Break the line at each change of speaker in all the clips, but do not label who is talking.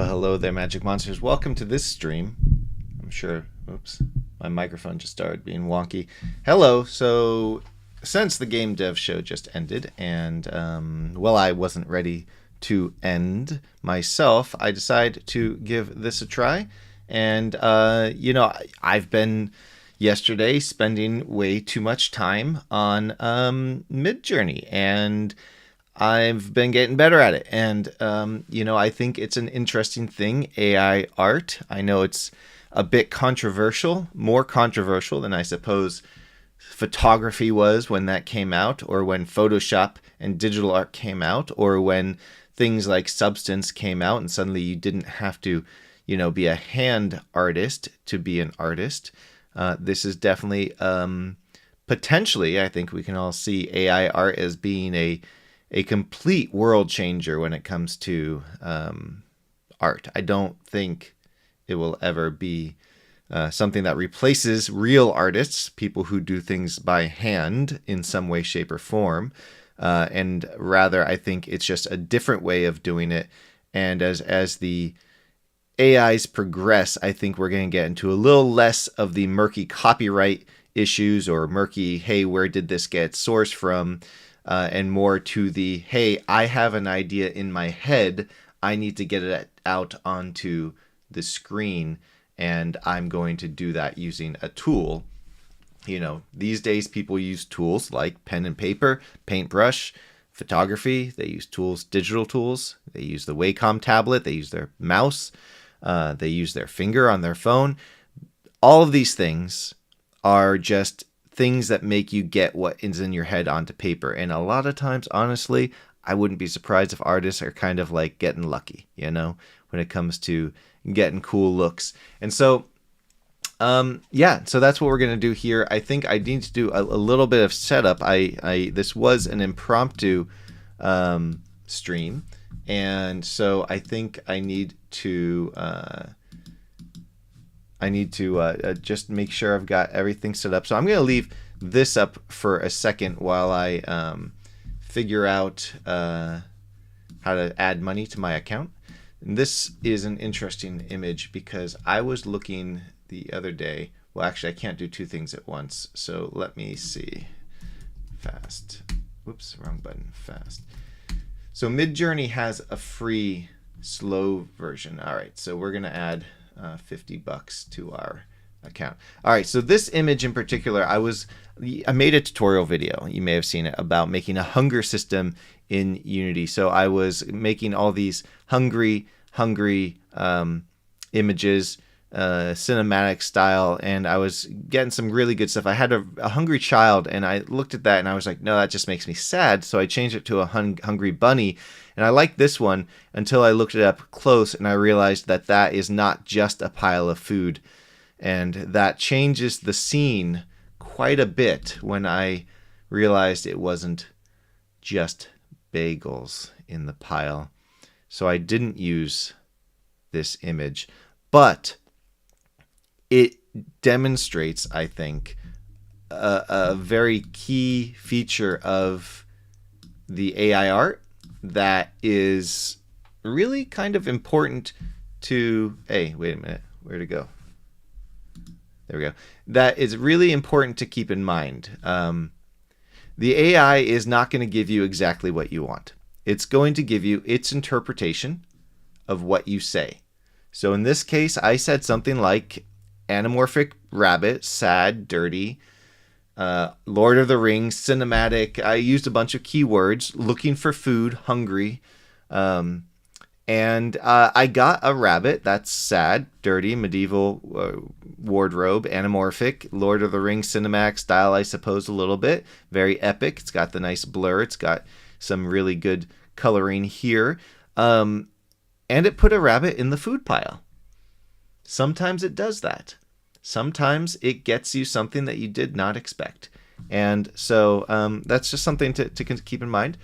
Well, hello there, Magic Monsters. Welcome to this stream. I'm sure, oops, my microphone just started being wonky. Hello. So, since the Game Dev show just ended, and, well, I wasn't ready to end myself, I decided to give this a try. And, I've been yesterday spending way too much time on MidJourney, and I've been getting better at it. And, I think it's an interesting thing, AI art. I know it's a bit controversial, more controversial than I suppose photography was when that came out, or when Photoshop and digital art came out, or when things like Substance came out and suddenly you didn't have to, be a hand artist to be an artist. This is definitely, potentially, I think we can all see AI art as being a complete world changer when it comes to art. I don't think it will ever be something that replaces real artists, people who do things by hand in some way, shape, or form. And rather, I think it's just a different way of doing it. And as the AIs progress, I think we're going to get into a little less of the murky copyright issues or murky, hey, where did this get sourced from? And more to the, hey, I have an idea in my head. I need to get it out onto the screen, and I'm going to do that using a tool. These days people use tools like pen and paper, paintbrush, photography. They use tools, digital tools. They use the Wacom tablet. They use their mouse. They use their finger on their phone. All of these things are just things that make you get what is in your head onto paper. And a lot of times, honestly, I wouldn't be surprised if artists are kind of like getting lucky, when it comes to getting cool looks. And so, so that's what we're going to do here. I think I need to do a little bit of setup. This was an impromptu stream. And so I think I need to just make sure I've got everything set up. So I'm going to leave this up for a second while I figure out how to add money to my account. And this is an interesting image because I was looking the other day. Well, actually, I can't do two things at once. So let me see. Fast. Whoops, wrong button. Fast. So MidJourney has a free slow version. All right, so we're going to add $50 to our account. All right, so this image in particular, I made a tutorial video, you may have seen it, about making a hunger system in Unity. So I was making all these hungry images, cinematic style, and I was getting some really good stuff. I had a hungry child, and I looked at that and I was like, no, that just makes me sad. So I changed it to a hungry bunny, and I liked this one until I looked it up close and I realized that that is not just a pile of food, and that changes the scene quite a bit when I realized it wasn't just bagels in the pile. So I didn't use this image, but it demonstrates, I think, a very key feature of the AI art that is really kind of important to... Hey, wait a minute. Where'd it go? There we go. That is really important to keep in mind. The AI is not going to give you exactly what you want. It's going to give you its interpretation of what you say. So in this case, I said something like anamorphic rabbit, sad, dirty, Lord of the Rings, cinematic. I used a bunch of keywords, looking for food, hungry. And I got a rabbit that's sad, dirty, medieval wardrobe, anamorphic, Lord of the Rings cinematic style, I suppose, a little bit. Very epic. It's got the nice blur. It's got some really good coloring here. And it put a rabbit in the food pile. Sometimes it does that. Sometimes it gets you something that you did not expect. And so that's just something to keep in mind.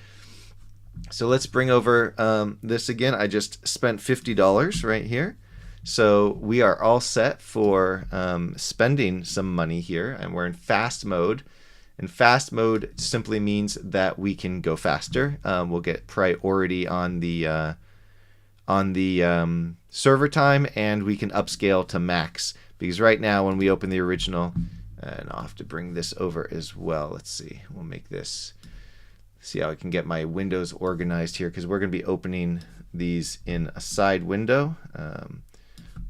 So let's bring over this again. I just spent $50 right here. So we are all set for spending some money here. And we're in fast mode. And fast mode simply means that we can go faster. We'll get priority on the on the server time, and we can upscale to max. Because right now, when we open the original, and I'll have to bring this over as well. Let's see. We'll make this. See how I can get my windows organized here, because we're going to be opening these in a side window.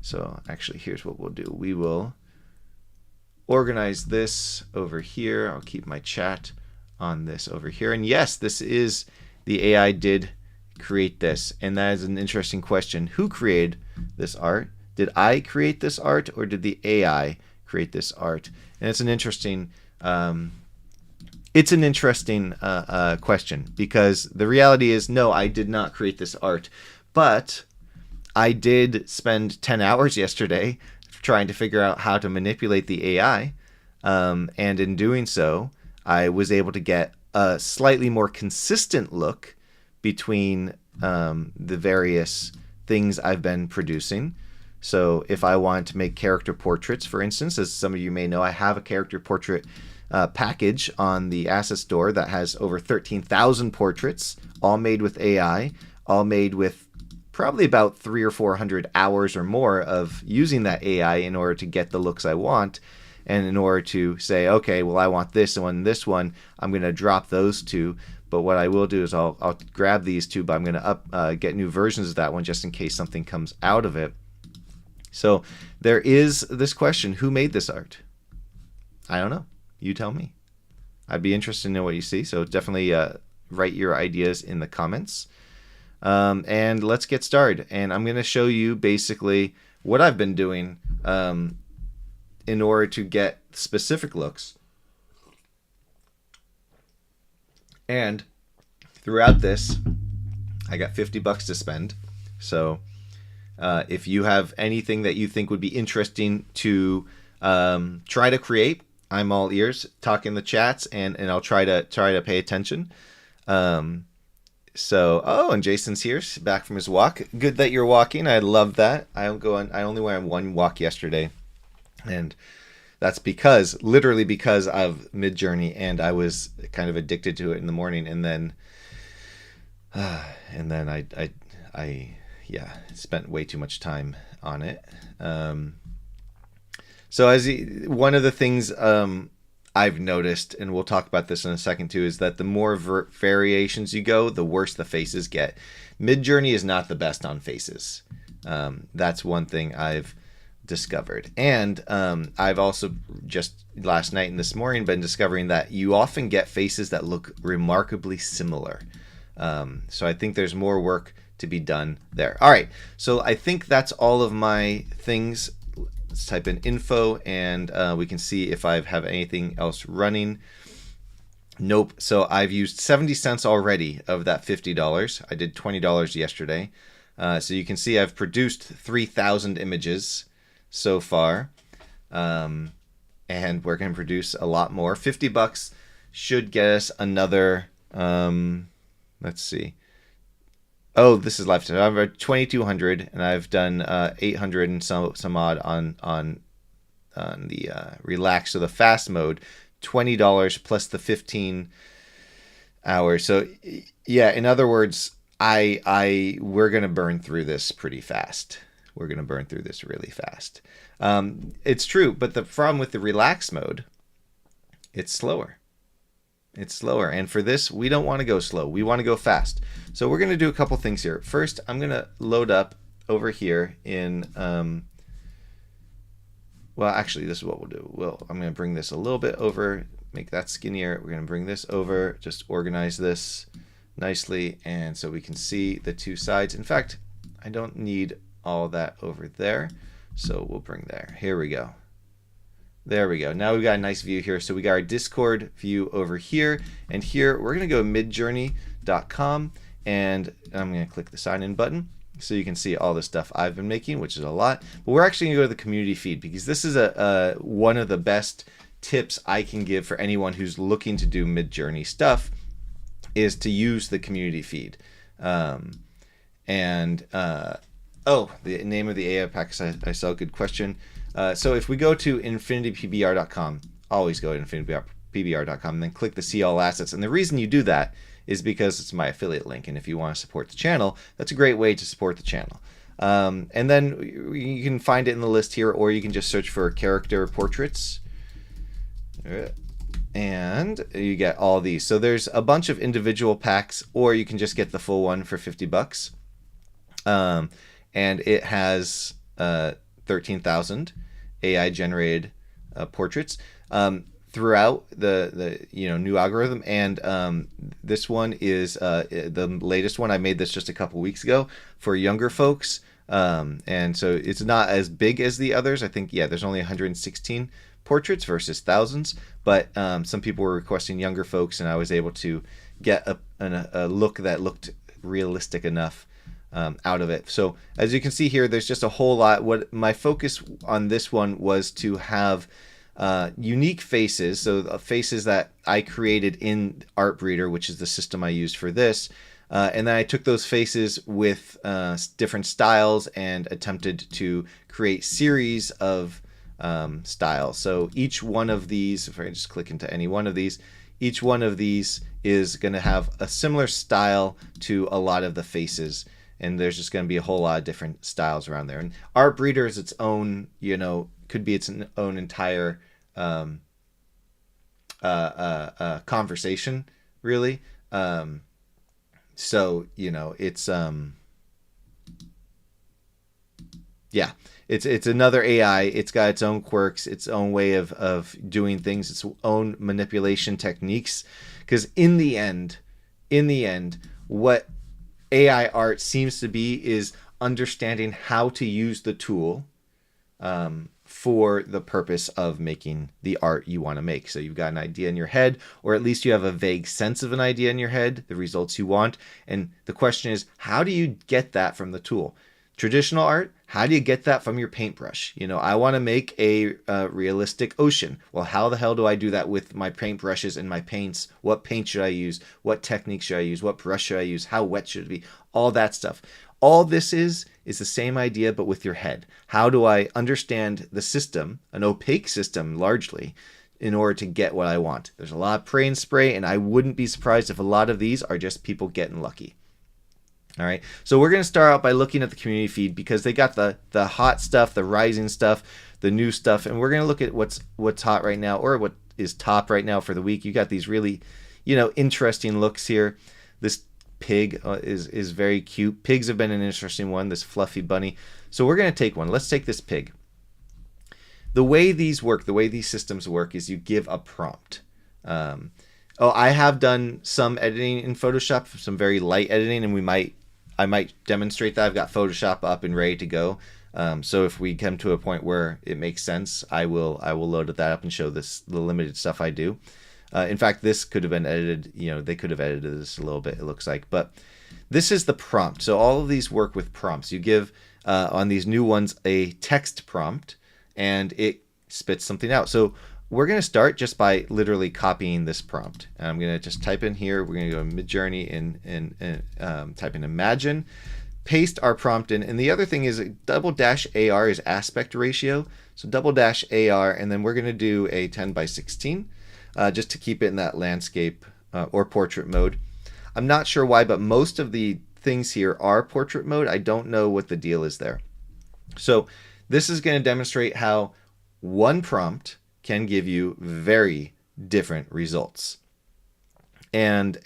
So actually, here's what we'll do. We will organize this over here. I'll keep my chat on this over here. And yes, this is the AI did create this. And that is an interesting question. Who created this art? Did I create this art, or did the AI create this art? And it's an interesting question, because the reality is, no, I did not create this art, but I did spend 10 hours yesterday trying to figure out how to manipulate the AI, and in doing so, I was able to get a slightly more consistent look between the various things I've been producing. So if I want to make character portraits, for instance, as some of you may know, I have a character portrait package on the asset store that has over 13,000 portraits, all made with AI, all made with probably about 300 or 400 hours or more of using that AI in order to get the looks I want. And in order to say, okay, well, I want this and this one, I'm going to drop those two. But what I will do is I'll grab these two, but I'm going to get new versions of that one just in case something comes out of it. So there is this question, who made this art? I don't know. You tell me. I'd be interested to know what you see. So definitely write your ideas in the comments. And let's get started. And I'm going to show you basically what I've been doing in order to get specific looks. And throughout this, I got $50 to spend. So if you have anything that you think would be interesting to try to create, I'm all ears. Talk in the chats, and I'll try to pay attention. So, and Jason's here, back from his walk. Good that you're walking. I love that. I only went on one walk yesterday, and that's literally because of MidJourney, and I was kind of addicted to it in the morning, and then I spent way too much time on it. So one of the things I've noticed, and we'll talk about this in a second too, is that the more variations you go, the worse the faces get. MidJourney is not the best on faces. That's one thing I've discovered. And I've also just last night and this morning been discovering that you often get faces that look remarkably similar. So I think there's more work to be done there. All right, so I think that's all of my things. Let's type in info, and we can see if I have anything else running. Nope. So I've used 70 cents already of that $50. I did $20 yesterday. So you can see I've produced 3,000 images so far. And we're going to produce a lot more. $50 should get us another, let's see. Oh, this is left. I've got 2,200, and I've done 800 and some odd on the relax. So the fast mode, $20 plus the 15 hours. So yeah, in other words, we're gonna burn through this pretty fast. We're gonna burn through this really fast. It's true, but the problem with the relax mode, it's slower. It's slower, and for this, we don't want to go slow. We want to go fast. So we're going to do a couple things here. First, I'm going to load up over here in, well, actually, this is what we'll do. I'm going to bring this a little bit over, make that skinnier. We're going to bring this over, just organize this nicely, and so we can see the two sides. In fact, I don't need all that over there, so we'll bring there. Here we go. There we go. Now we've got a nice view here. So we got our Discord view over here. And here we're going to go midjourney.com. And I'm going to click the sign in button so you can see all the stuff I've been making, which is a lot. But we're actually going to go to the community feed, because this is one of the best tips I can give for anyone who's looking to do MidJourney stuff, is to use the community feed. The name of the AI pack, I saw a good question. So if we go to infinitypbr.com, always go to infinitypbr.com and then click the see all assets. And the reason you do that is because it's my affiliate link. And if you want to support the channel, that's a great way to support the channel. And then you can find it in the list here, or you can just search for character portraits. And you get all these. So there's a bunch of individual packs, or you can just get the full one for $50. And it has 13,000 AI generated portraits throughout the new algorithm. And this one is the latest one. I made this just a couple weeks ago for younger folks. And so it's not as big as the others. I think, there's only 116 portraits versus thousands, but some people were requesting younger folks, and I was able to get a look that looked realistic enough out of it. So as you can see here, there's just a whole lot. What my focus on this one was to have unique faces, so faces that I created in Artbreeder, which is the system I used for this. And then I took those faces with different styles and attempted to create series of styles. So each one of these, if I just click into any one of these, each one of these is going to have a similar style to a lot of the faces. And there's just going to be a whole lot of different styles around there. And Artbreeder is its own, could be its own entire conversation, really. So, it's it's another AI. It's got its own quirks, its own way of doing things, its own manipulation techniques. Because in the end, what AI art seems to be is understanding how to use the tool for the purpose of making the art you want to make. So you've got an idea in your head, or at least you have a vague sense of an idea in your head, the results you want. And the question is, how do you get that from the tool? Traditional art, how do you get that from your paintbrush? I want to make a realistic ocean. Well, how the hell do I do that with my paintbrushes and my paints? What paint should I use? What technique should I use? What brush should I use? How wet should it be? All that stuff. All this is the same idea, but with your head. How do I understand the system, an opaque system largely, in order to get what I want? There's a lot of pray and spray, and I wouldn't be surprised if a lot of these are just people getting lucky. All right, so we're going to start out by looking at the community feed, because they got the hot stuff, the rising stuff, the new stuff, and we're going to look at what's hot right now, or what is top right now for the week. You got these really, interesting looks here. This pig is very cute. Pigs have been an interesting one, this fluffy bunny. So we're going to take one. Let's take this pig. The way these work, the way these systems work, is you give a prompt. I have done some editing in Photoshop, some very light editing, and I might demonstrate that. I've got Photoshop up and ready to go. So if we come to a point where it makes sense, I will load that up and show the limited stuff I do. In fact, this could have been edited. They could have edited this a little bit, it looks like. But this is the prompt. So all of these work with prompts. You give, on these new ones, a text prompt, and it spits something out. So we're going to start just by literally copying this prompt. And I'm going to just type in here. We're going to go to MidJourney and type in imagine, paste our prompt in. And the other thing is ~AR is aspect ratio. So ~AR, and then we're going to do a 10:16. Just to keep it in that landscape or portrait mode. I'm not sure why, but most of the things here are portrait mode. I don't know what the deal is there. So this is going to demonstrate how one prompt can give you very different results. And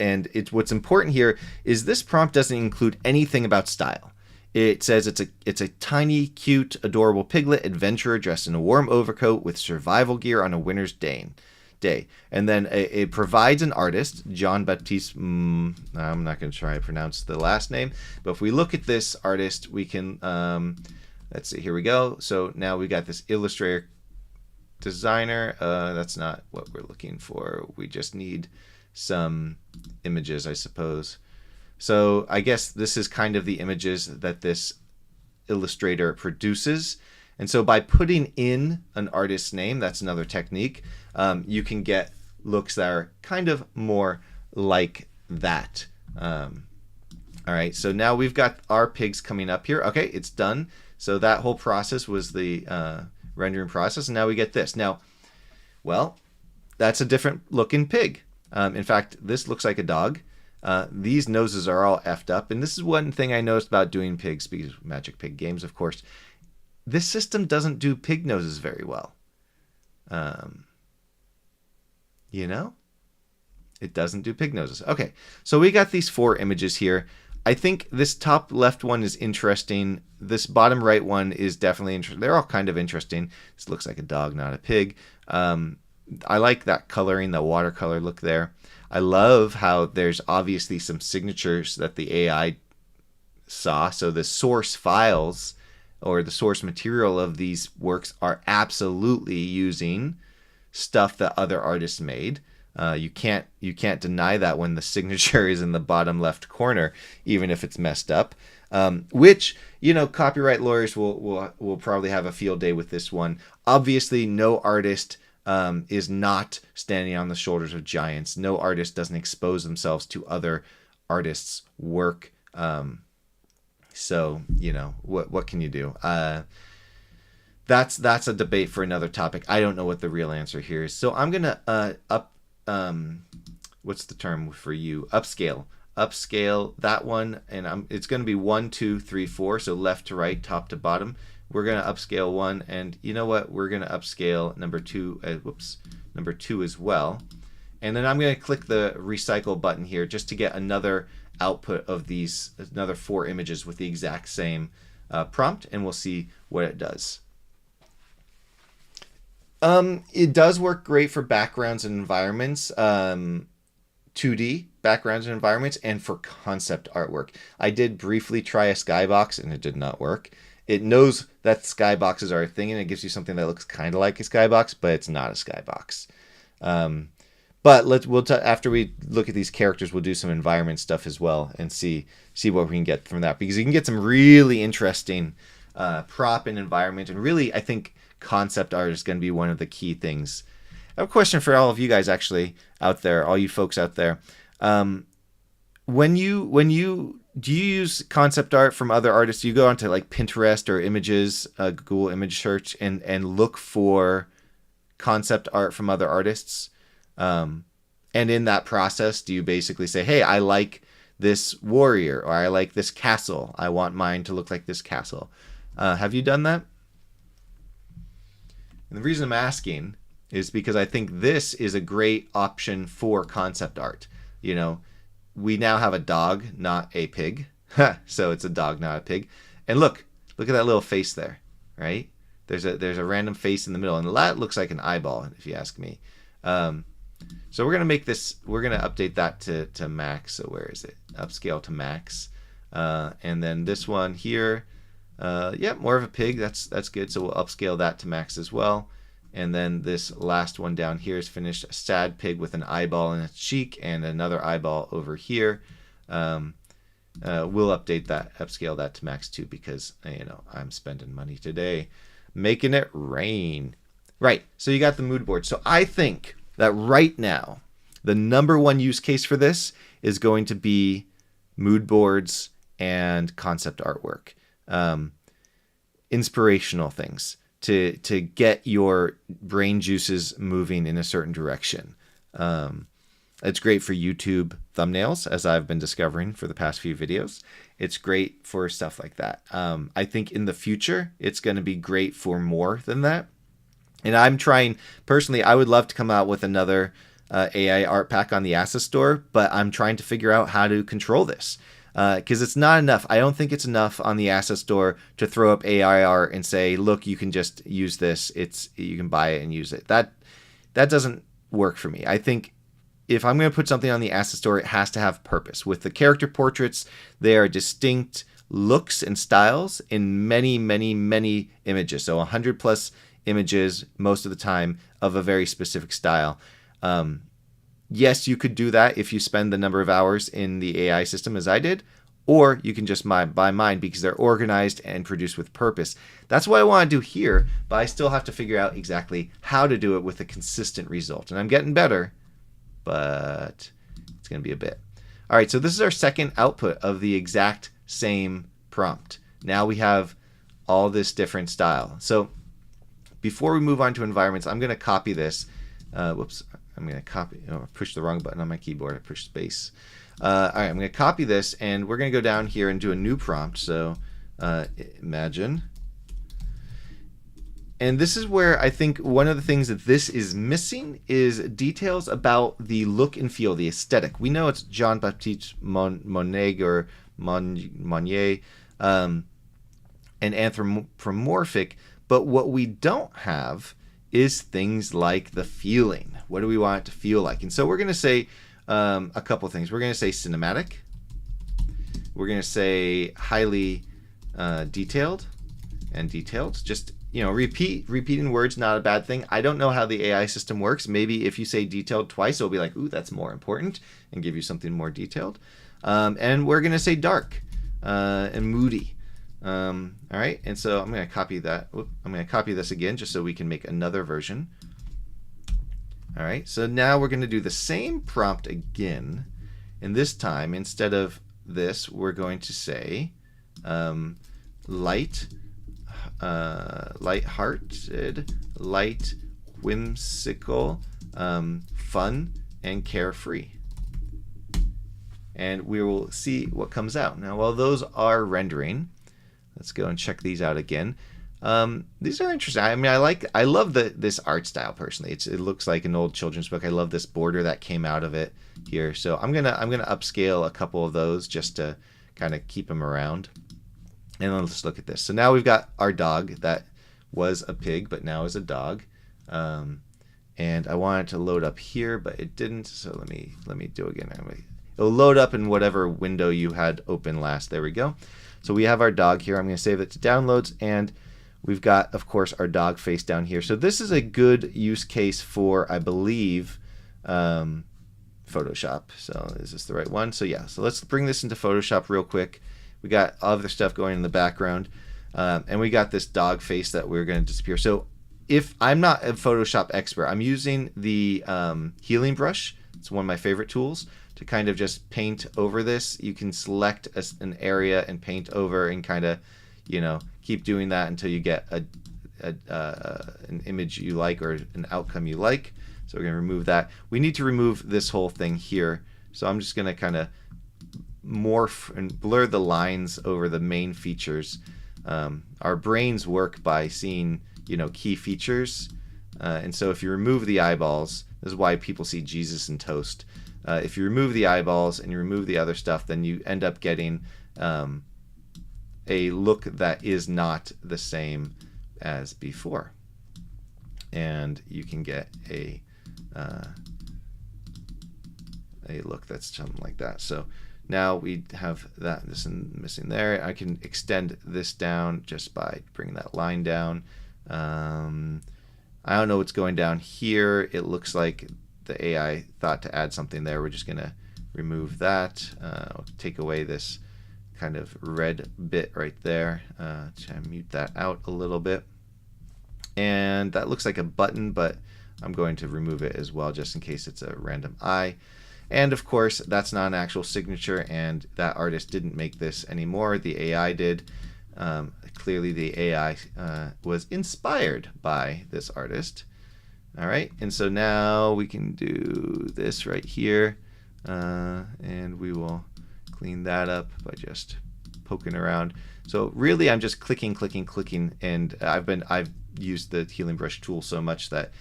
what's important here is this prompt doesn't include anything about style. It says it's a tiny, cute, adorable piglet adventurer dressed in a warm overcoat with survival gear on a winter's day. And then it provides an artist, John Baptiste. I'm not going to try to pronounce the last name, but if we look at this artist, we can, let's see, here we go. So now we got this illustrator designer. That's not what we're looking for. We just need some images, I suppose. So I guess this is kind of the images that this illustrator produces. And so by putting in an artist's name, that's another technique, you can get looks that are kind of more like that. All right, so now we've got our pigs coming up here. Okay, it's done. So that whole process was the rendering process, and now we get this. Now, well, that's a different looking pig. In fact, this looks like a dog. These noses are all effed up. And this is one thing I noticed about doing pigs, because of Magic Pig games, of course. This system doesn't do pig noses very well. You know? It doesn't do pig noses. Okay, so we got these 4 images here. I think this top left one is interesting. This bottom right one is definitely interesting. They're all kind of interesting. This looks like a dog, not a pig. I like that coloring, the watercolor look there. I love how there's obviously some signatures that the AI saw. So the source files or the source material of these works are absolutely using stuff that other artists made. You can't deny that when the signature is in the bottom left corner, even if it's messed up. Which, you know, copyright lawyers will probably have a field day with this one. Obviously, no artist is not standing on the shoulders of giants. No artist doesn't expose themselves to other artists' work. So, you know, what can you do? That's a debate for another topic. I don't know what the real answer here is. So I'm gonna what's the term for you? Upscale that one, and it's gonna be 1, 2, 3, 4. So left to right, top to bottom. We're gonna upscale 1, and you know what? We're gonna upscale number 2. Number 2 as well. And then I'm gonna click the recycle button here just to get another output of these, another 4 images with the exact same prompt, and we'll see what it does. It does work great for backgrounds and environments, 2D backgrounds and environments, and for concept artwork. I did briefly try a skybox, and it did not work. It knows that skyboxes are a thing, and it gives you something that looks kind of like a skybox, but it's not a skybox. But after we look at these characters, we'll do some environment stuff as well and see what we can get from that, because you can get some really interesting prop and environment, and really I think concept art is going to be one of the key things. I have a question for all of you guys actually out there, all you folks out there. When you do you use concept art from other artists? Do you go onto like Pinterest or images, Google image search, and look for concept art from other artists? And in that process, do you basically say, hey, I like this warrior, or I like this castle, I want mine to look like this castle? Have you done that? And the reason I'm asking is because I think this is a great option for concept art. You know, we now have a dog, not a pig. So it's a dog, not a pig. And look at that little face there, right? There's a random face in the middle, and that looks like an eyeball, if you ask me. So we're gonna update that to max. So where is it? Upscale to max. And then this one here, yeah, more of a pig. That's good. So we'll upscale that to max as well. And then this last one down here is finished. A sad pig with an eyeball in its cheek and another eyeball over here. We'll update that, upscale that to max too, because you know I'm spending money today, making it rain. Right. So you got the mood board. So I think that right now the #1 use case for this is going to be mood boards and concept artwork. Inspirational things to get your brain juices moving in a certain direction. It's great for YouTube thumbnails, as I've been discovering for the past few videos. It's great for stuff like that. I think in the future, it's going to be great for more than that. And I'm trying, personally, I would love to come out with another AI art pack on the Asset Store, but I'm trying to figure out how to control this. Because it's not enough. I don't think it's enough on the Asset Store to throw up AI art and say, look, you can just use this. You can buy it and use it. That doesn't work for me. I think if I'm going to put something on the Asset Store, it has to have purpose. With the character portraits, they are distinct looks and styles in many, many, many images. So 100+ images most of the time of a very specific style. Yes, you could do that if you spend the number of hours in the AI system as I did, or you can just buy mine because they're organized and produced with purpose. That's what I want to do here, but I still have to figure out exactly how to do it with a consistent result. And I'm getting better, but it's going to be a bit. All right, so this is our second output of the exact same prompt. Now we have all this different style. So before we move on to environments, I'm going to copy this. Whoops. I'm going to copy, push the wrong button on my keyboard. I pushed space. All right, I'm going to copy this, and we're going to go down here and do a new prompt. So imagine. And this is where I think one of the things that this is missing is details about the look and feel, the aesthetic. We know it's Jean-Baptiste Monet or Monnier and anthropomorphic, but what we don't have is things like the feeling. What do we want it to feel like? And so we're going to say a couple things. We're going to say cinematic. We're going to say highly detailed and detailed. Just, you know, repeating words, not a bad thing. I don't know how the AI system works. Maybe if you say detailed twice, it'll be like, ooh, that's more important, and give you something more detailed. And we're going to say dark and moody. All right, and so I'm going to copy that. I'm going to copy this again just so we can make another version. All right, so now we're going to do the same prompt again, and this time instead of this, we're going to say light-hearted, light, whimsical, fun, and carefree. And we will see what comes out. Now, while those are rendering, let's go and check these out again. These are interesting. I mean, I love this art style personally. It looks like an old children's book. I love this border that came out of it here. So I'm gonna upscale a couple of those just to kind of keep them around. And then let's look at this. So now we've got our dog that was a pig, but now is a dog. And I wanted to load up here, but it didn't. So let me do it again. It'll load up in whatever window you had open last. There we go. So we have our dog here. I'm going to save it to downloads, and we've got, of course, our dog face down here. So this is a good use case for, I believe, Photoshop. So is this the right one? So yeah. So let's bring this into Photoshop real quick. We got other stuff going in the background, and we got this dog face that we're going to disappear. So if I'm not a Photoshop expert, I'm using the healing brush. It's one of my favorite tools to kind of just paint over this. You can select an area and paint over and kind of, you know, keep doing that until you get an image you like or an outcome you like. So we're going to remove that. We need to remove this whole thing here. So I'm just going to kind of morph and blur the lines over the main features. Our brains work by seeing, you know, key features. And so if you remove the eyeballs, this is why people see Jesus in toast. If you remove the eyeballs and you remove the other stuff, then you end up getting a look that is not the same as before. And you can get a look that's something like that. So now we have this missing there. I can extend this down just by bringing that line down. I don't know what's going down here. It looks like the AI thought to add something there. We're just going to remove that. I'll take away this kind of red bit right there. Try and mute that out a little bit. And that looks like a button, but I'm going to remove it as well just in case it's a random eye. And of course, that's not an actual signature, and that artist didn't make this anymore. The AI did. Clearly, the AI was inspired by this artist. All right, and so now we can do this right here, and we will clean that up by just poking around. So really, I'm just clicking, and I've used the healing brush tool so much that,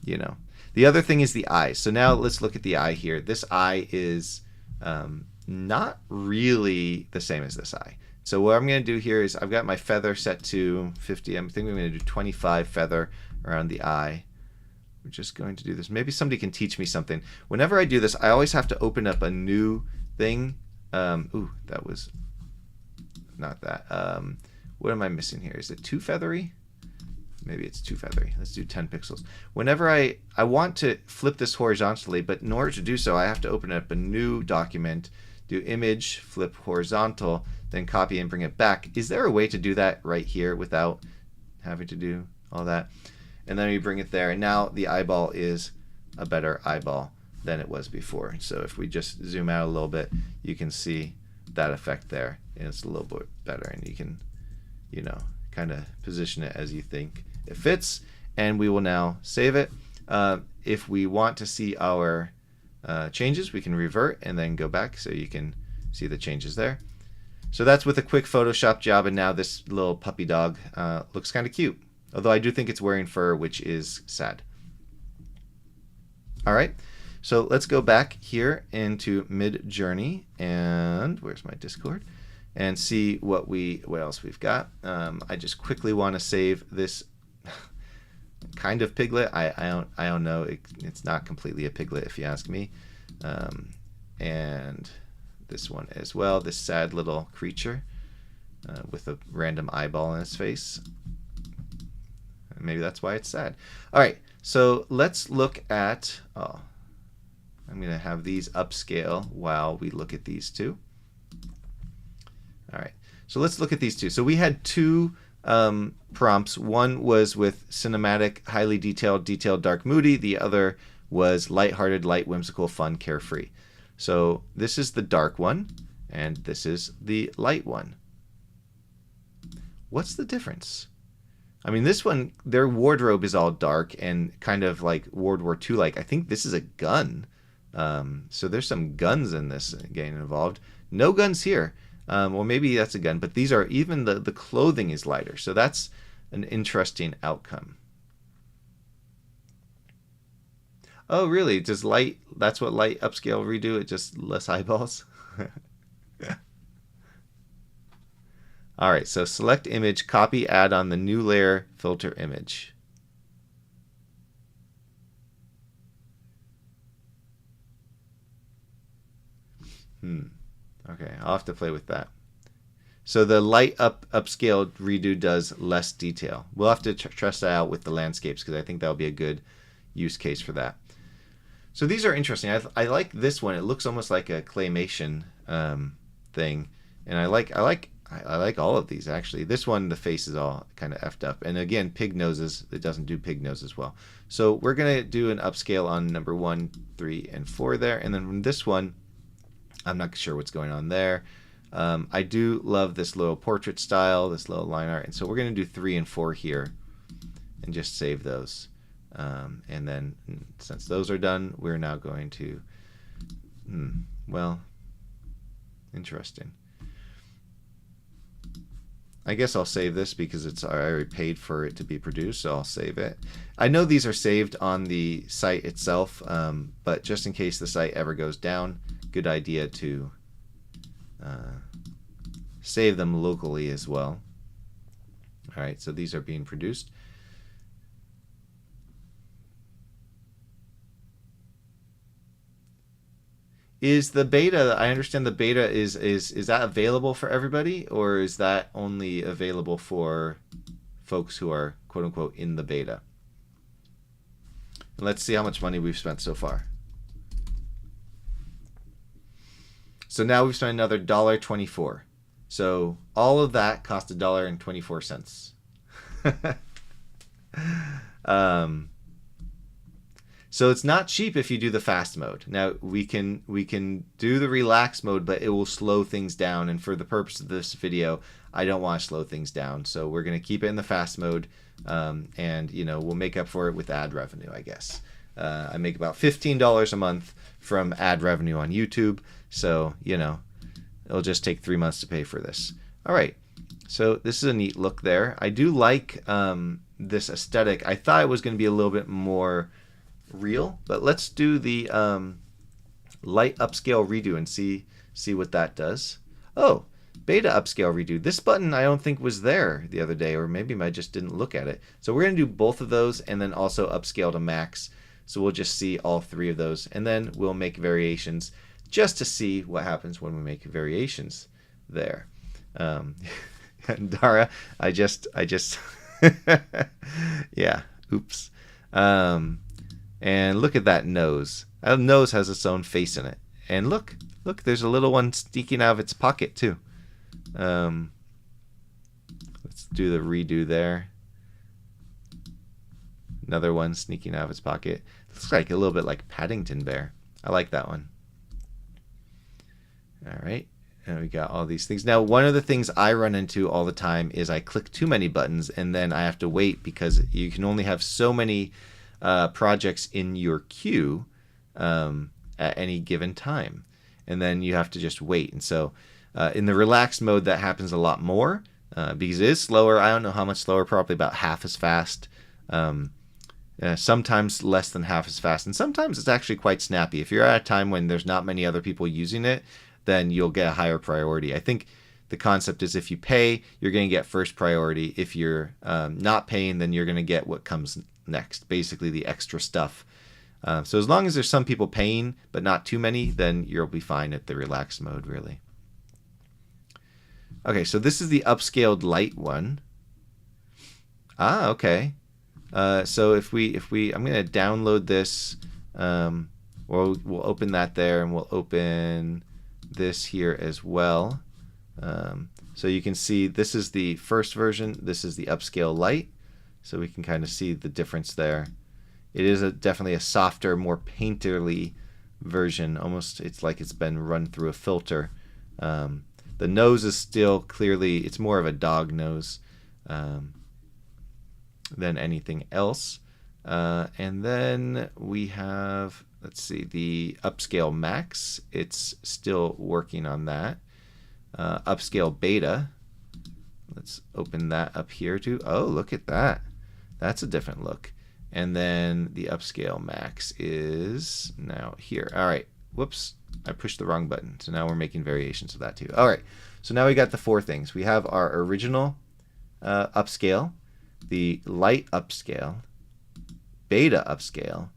you know. The other thing is the eyes. So now let's look at the eye here. This eye is not really the same as this eye. So what I'm going to do here is I've got my feather set to 50. I'm thinking I'm going to do 25 feather around the eye. We're just going to do this. Maybe somebody can teach me something. Whenever I do this, I always have to open up a new thing. Ooh, that was not that. What am I missing here? Is it too feathery? Maybe it's too feathery. Let's do 10 pixels. Whenever I want to flip this horizontally, but in order to do so, I have to open up a new document, do image, flip horizontal, then copy and bring it back. Is there a way to do that right here without having to do all that? And then we bring it there, and now the eyeball is a better eyeball than it was before. So if we just zoom out a little bit, you can see that effect there, and it's a little bit better, and you can, you know, kind of position it as you think it fits. And we will now save it. If we want to see our changes, we can revert and then go back so you can see the changes there. So that's with a quick Photoshop job, and now this little puppy dog looks kind of cute. Although I do think it's wearing fur, which is sad. All right, so let's go back here into MidJourney, and where's my Discord, and see what else we've got. I just quickly want to save this kind of piglet. I don't know. It's not completely a piglet if you ask me. And this one as well. This sad little creature with a random eyeball in its face. Maybe that's why it's sad. All right, so let's look at. Oh, I'm going to have these upscale while we look at these two. All right, so let's look at these two. So we had two prompts. One was with cinematic, highly detailed, dark, moody. The other was lighthearted, light, whimsical, fun, carefree. So this is the dark one, and this is the light one. What's the difference? I mean, this one, their wardrobe is all dark and kind of like World War II like. I think this is a gun. So there's some guns in this getting involved. No guns here. Well, maybe that's a gun, but these are, even the clothing is lighter. So that's an interesting outcome. Oh, really? Does light, that's what light upscale redo? It just less eyeballs? All right, so select image, copy, add on the new layer, filter image. Okay, I'll have to play with that. So the light upscale redo does less detail. We'll have to test that out with the landscapes because I think that'll be a good use case for that. So these are interesting. I like this one. It looks almost like a claymation thing, and I like all of these actually. This one, the face is all kind of effed up, and again, pig noses. It doesn't do pig noses well. So we're gonna do an upscale on number 1, 3, and 4 there, and then from this one, I'm not sure what's going on there. I do love this little portrait style, this little line art, and so we're gonna do 3 and 4 here, and just save those. And then since those are done, we're now going to, well, interesting. I guess I'll save this because I already paid for it to be produced, so I'll save it. I know these are saved on the site itself, but just in case the site ever goes down, good idea to save them locally as well. All right, so these are being produced. Is the beta, I understand the beta is that available for everybody, or is that only available for folks who are quote unquote in the beta? And let's see how much money we've spent so far. So now we've spent another $1.24. So all of that cost $1.24. So it's not cheap if you do the fast mode. Now we can do the relax mode, but it will slow things down. And for the purpose of this video, I don't want to slow things down. So we're going to keep it in the fast mode, and we'll make up for it with ad revenue, I guess. I make about $15 a month from ad revenue on YouTube, so it'll just take 3 months to pay for this. All right, so this is a neat look there. I do like this aesthetic. I thought it was going to be a little bit more real, but let's do the light upscale redo and see what that does. Oh, beta upscale redo. This button I don't think was there the other day, or maybe I just didn't look at it. So we're going to do both of those and then also upscale to max. So we'll just see all 3 of those, and then we'll make variations just to see what happens when we make variations there. Dara, I just yeah, oops. And look at that nose. That nose has its own face in it. And look, there's a little one sneaking out of its pocket too. Let's do the redo there. Another one sneaking out of its pocket. Looks like a little bit like Paddington Bear. I like that one. All right. And we got all these things. Now, one of the things I run into all the time is I click too many buttons and then I have to wait because you can only have so many projects in your queue at any given time. And then you have to just wait. And so in the relaxed mode, that happens a lot more because it is slower. I don't know how much slower, probably about half as fast. Sometimes less than half as fast. And sometimes it's actually quite snappy. If you're at a time when there's not many other people using it, then you'll get a higher priority. I think the concept is if you pay, you're going to get first priority. If you're not paying, then you're going to get what comes next, basically the extra stuff. So as long as there's some people paying, but not too many, then you'll be fine at the relaxed mode, really. Okay, so this is the upscaled light one. Ah, okay. So if we, I'm going to download this. We'll open that there, and we'll open this here as well. So you can see this is the first version. This is the upscale light. So we can kind of see the difference there. It is definitely a softer, more painterly version. Almost, it's like it's been run through a filter. The nose is still clearly, it's more of a dog nose than anything else. And then we have, let's see, the upscale max. It's still working on that. Upscale beta. Let's open that up here too. Oh, look at that. That's a different look. And then the upscale max is now here. All right. Whoops. I pushed the wrong button. So now we're making variations of that too. All right. So now we got the four things. We have our original upscale, the light upscale, beta upscale,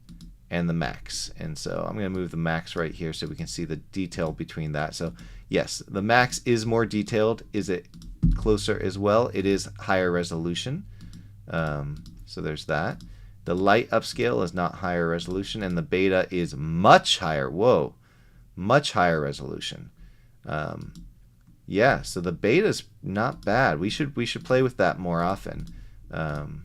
and the max. And so I'm going to move the max right here so we can see the detail between that. So yes, the max is more detailed. Is it closer as well? It is higher resolution. So there's that. The light upscale is not higher resolution, and the beta is much higher. Whoa, much higher resolution. Yeah, so the beta is not bad. We should play with that more often. I'm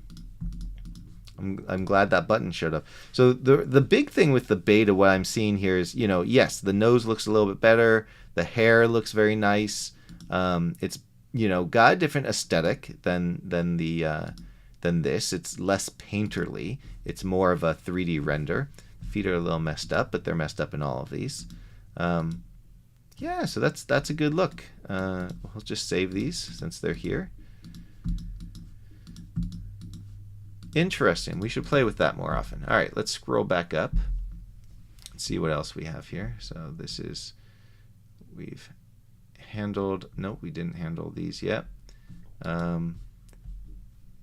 glad that button showed up. So the big thing with the beta, what I'm seeing here is, yes, the nose looks a little bit better. The hair looks very nice. It's got a different aesthetic than this. It's less painterly. It's more of a 3D render. Feet are a little messed up, but they're messed up in all of these. Yeah, so that's a good look. We'll just save these since they're here. Interesting. We should play with that more often. All right, let's scroll back up and see what else we have here. So this is, we've handled, nope, we didn't handle these yet.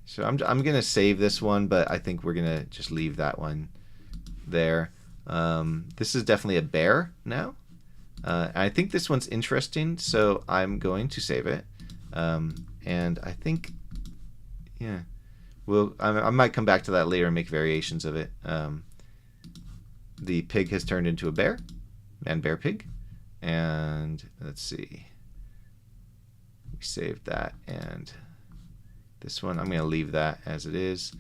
So I'm going to save this one, but I think we're going to just leave that one there. This is definitely a bear now. I think this one's interesting, so I'm going to save it. And I think, yeah, I might come back to that later and make variations of it. The pig has turned into a bear, man-bear pig. And let's see. We saved that, and this one, I'm going to leave that as it is.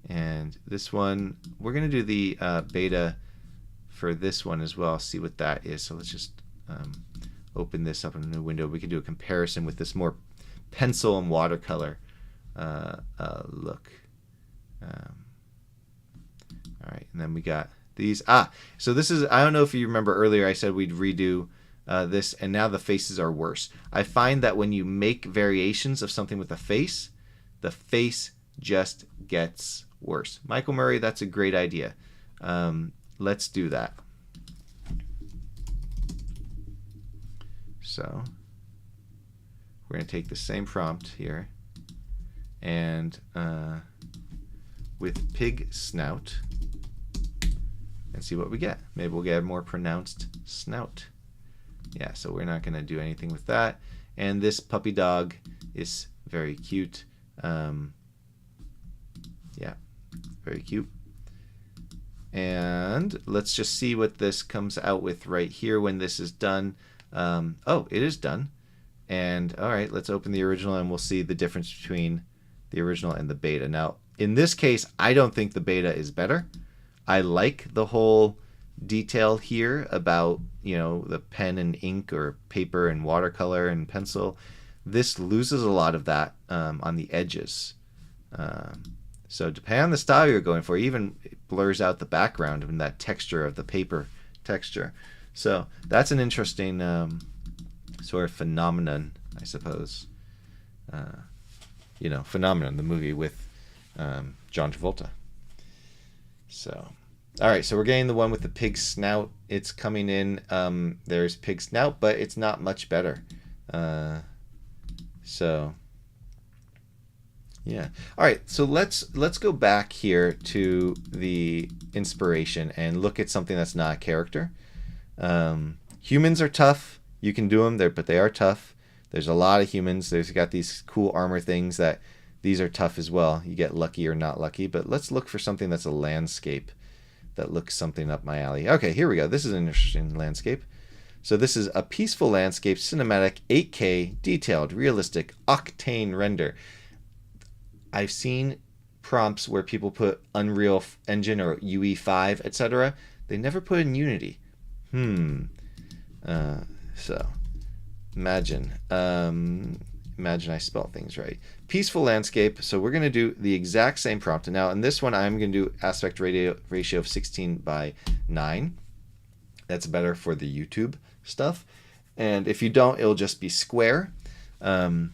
And this one, we're going to do the beta for this one as well, see what that is. So let's just open this up in a new window. We can do a comparison with this more pencil and watercolor look. All right, and then we got these. So this is, I don't know if you remember earlier I said we'd redo this, and now the faces are worse. I find that when you make variations of something with a face, the face just gets worse. Michael Murray, that's a great idea. Let's do that. So we're going to take the same prompt here and with pig snout and see what we get. Maybe we'll get a more pronounced snout. Yeah, so we're not going to do anything with that. And this puppy dog is very cute. Yeah, very cute. And let's just see what this comes out with right here when this is done. Oh, it is done. And all right, let's open the original and we'll see the difference between the original and the beta. Now, in this case, I don't think the beta is better. I like the whole detail here about, the pen and ink or paper and watercolor and pencil. This loses a lot of that on the edges. So depending on the style you're going for, even it blurs out the background and that texture of the paper texture. So that's an interesting sort of phenomenon, I suppose. Phenomenon, the movie with John Travolta. So, all right, so we're getting the one with the pig snout. It's coming in. There's pig snout, but it's not much better. So, yeah. All right, so let's go back here to the inspiration and look at something that's not a character. Humans are tough. You can do them there, but they are tough. There's a lot of humans. There's got these cool armor things that these are tough as well. You get lucky or not lucky, but let's look for something that's a landscape that looks something up my alley. Okay, here we go. This is an interesting landscape. So this is a peaceful landscape, cinematic, 8K, detailed, realistic, octane render. I've seen prompts where people put Unreal Engine or UE5, etc. They never put in Unity. So imagine I spell things right. Peaceful landscape. So we're going to do the exact same prompt. Now in this one, I'm going to do aspect ratio of 16:9. That's better for the YouTube stuff. And if you don't, it'll just be square. And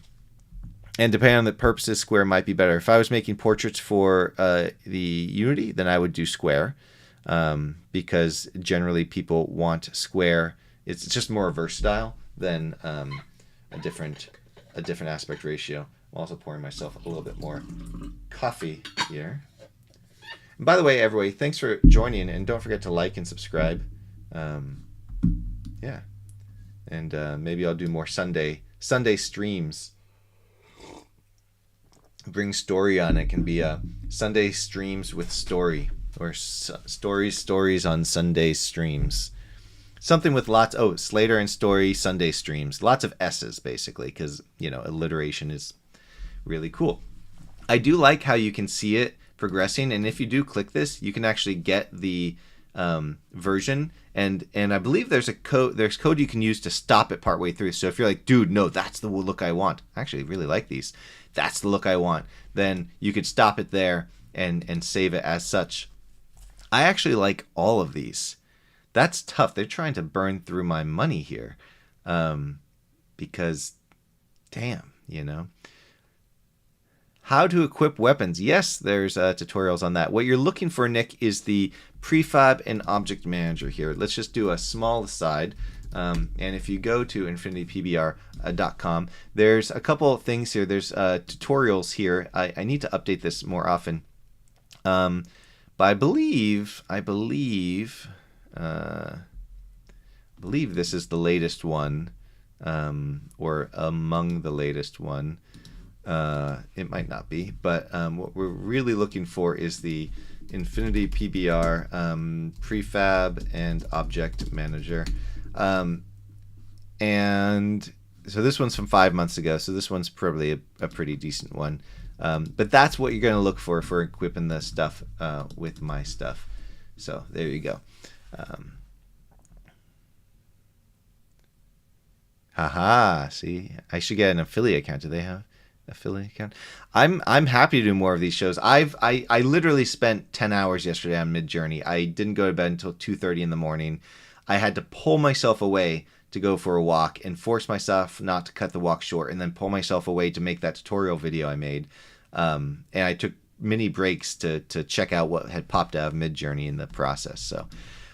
depending on the purposes, square might be better. If I was making portraits for the Unity, then I would do square. Because generally people want square. It's just more versatile than a different aspect ratio. I'm also pouring myself a little bit more coffee here. And by the way, everybody, thanks for joining, and don't forget to like and subscribe. Yeah, and maybe I'll do more Sunday streams. Bring Story on. It can be Sunday streams with Story, or stories on Sunday streams. Something with lots. Oh, Slater and Story Sunday streams. Lots of S's basically, because alliteration is really cool. I do like how you can see it progressing, and if you do click this, you can actually get the version, and I believe there's code you can use to stop it partway through. So if you're like, dude, no, that's the look I want. I actually really like these. That's the look I want. Then you could stop it there and save it as such. I actually like all of these. That's tough. They're trying to burn through my money here, because, damn, How to equip weapons. Yes, there's tutorials on that. What you're looking for, Nick, is the prefab and object manager here. Let's just do a small aside. And if you go to infinitypbr.com, there's a couple of things here. There's tutorials here. I need to update this more often. But I believe this is the latest one, or among the latest one. It might not be, but what we're really looking for is the Infinity PBR prefab and object manager. And so this one's from 5 months ago, so this one's probably a pretty decent one. But that's what you're going to look for equipping the stuff with my stuff. So there you go. Haha, see, I should get an affiliate account. Do they have affiliate account? I'm happy to do more of these shows. I literally spent 10 hours yesterday on MidJourney. I didn't go to bed until 2:30 in the morning. I had to pull myself away to go for a walk and force myself not to cut the walk short, and then pull myself away to make that tutorial video I made. And I took mini breaks to check out what had popped out of MidJourney in the process. So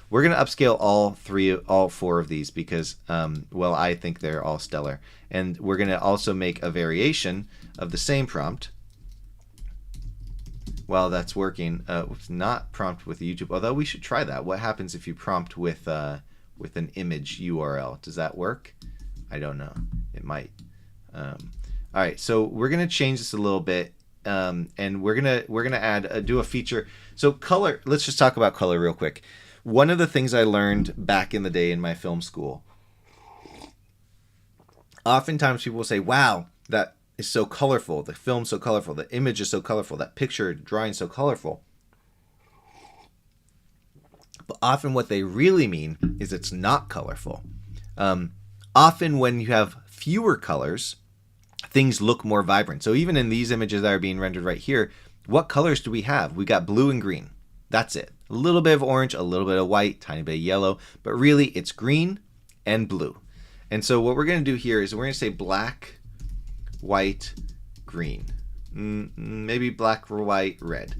we're going to upscale all four of these because, I think they're all stellar. And we're going to also make a variation of the same prompt while that's working. Not prompt with YouTube, although we should try that. What happens if you prompt with an image URL? Does that work? I don't know. It might. All right, so we're going to change this a little bit. And we're gonna add do a feature. So color. Let's just talk about color real quick. One of the things I learned back in the day in my film school. Oftentimes people will say, "Wow, that is so colorful. The film's so colorful. The image is so colorful. That picture drawing so colorful." But often what they really mean is it's not colorful. Often when you have fewer colors, things look more vibrant. So even in these images that are being rendered right here, what colors do we have? We got blue and green. That's it. A little bit of orange, a little bit of white, tiny bit of yellow, but really it's green and blue. And so what we're going to do here is we're going to say black, white, green. Maybe black, white, red,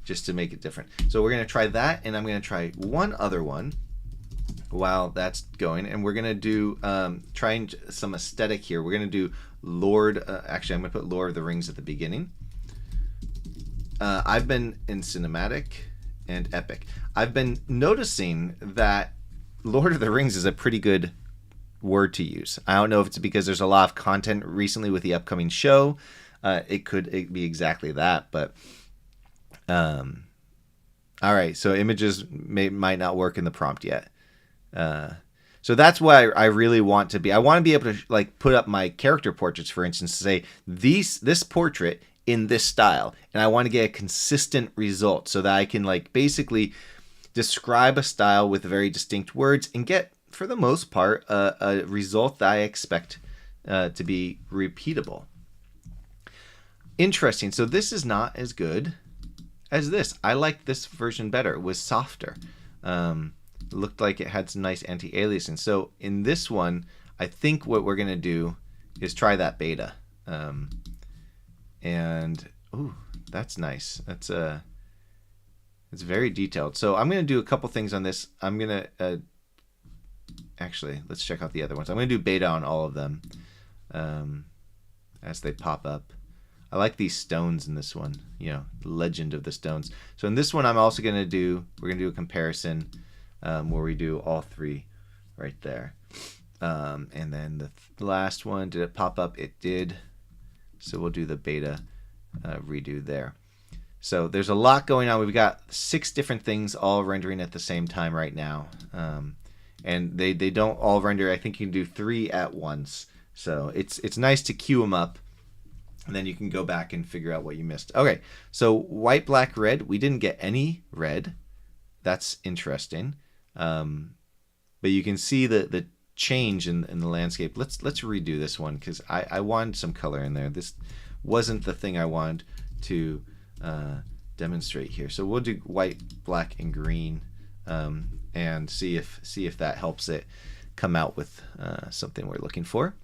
just to make it different. So we're going to try that, and I'm going to try one other one while that's going. And we're going to do, trying some aesthetic here. We're going to do Lord, actually I'm going to put Lord of the Rings at the beginning. I've been in cinematic and epic. I've been noticing that Lord of the Rings is a pretty good word to use. I don't know if it's because there's a lot of content recently with the upcoming show. It could be exactly that, but all right. So images might not work in the prompt yet. So that's why I really want to be. I want to be able to like put up my character portraits, for instance, to say this portrait in this style, and I want to get a consistent result so that I can like basically describe a style with very distinct words and get, for the most part, a result that I expect to be repeatable. Interesting. So this is not as good as this. I liked this version better. It was softer. It looked like it had some nice anti-aliasing. So in this one, I think what we're going to do is try that beta. And ooh, that's nice. That's it's very detailed. So I'm going to do a couple things on this. I'm going to actually, let's check out the other ones. I'm going to do beta on all of them as they pop up. I like these stones in this one, you know, legend of the stones. So in this one, I'm also going to do, we're going to do a comparison where we do all three right there. And then the last one, did it pop up? It did. So we'll do the beta redo there. So there's a lot going on. We've got 6 different things all rendering at the same time right now. And they don't all render. I think you can do 3 at once. So it's nice to queue them up. And then you can go back and figure out what you missed. Okay, so white, black, red. We didn't get any red. That's interesting. But you can see the change in the landscape. Let's redo this one because I wanted some color in there. This wasn't the thing I wanted to demonstrate here. So we'll do white, black, and green and see if that helps it come out with something we're looking for.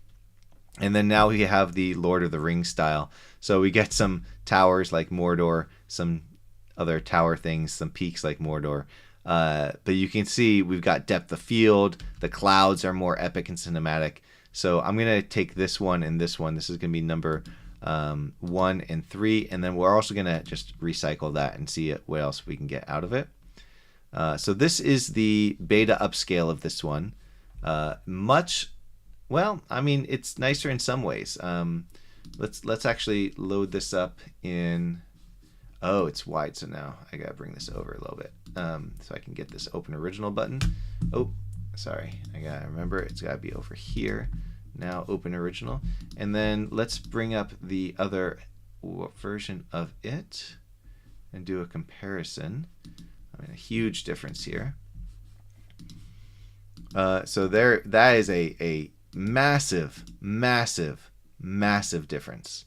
And then now we have the Lord of the Rings style. So we get some towers like Mordor, some other tower things, some peaks like Mordor. But you can see we've got depth of field. The clouds are more epic and cinematic. So I'm going to take this one and this one. This is going to be number 1 and 3. And then we're also going to just recycle that and see what else we can get out of it. So this is the beta upscale of this one. Well, I mean, it's nicer in some ways. Let's actually load this up in... Oh, it's wide, so now I gotta bring this over a little bit so I can get this open original button. Oh, sorry, I gotta remember it's gotta be over here. Now open original, and then let's bring up the other version of it and do a comparison. I mean, a huge difference here. So that is a massive difference.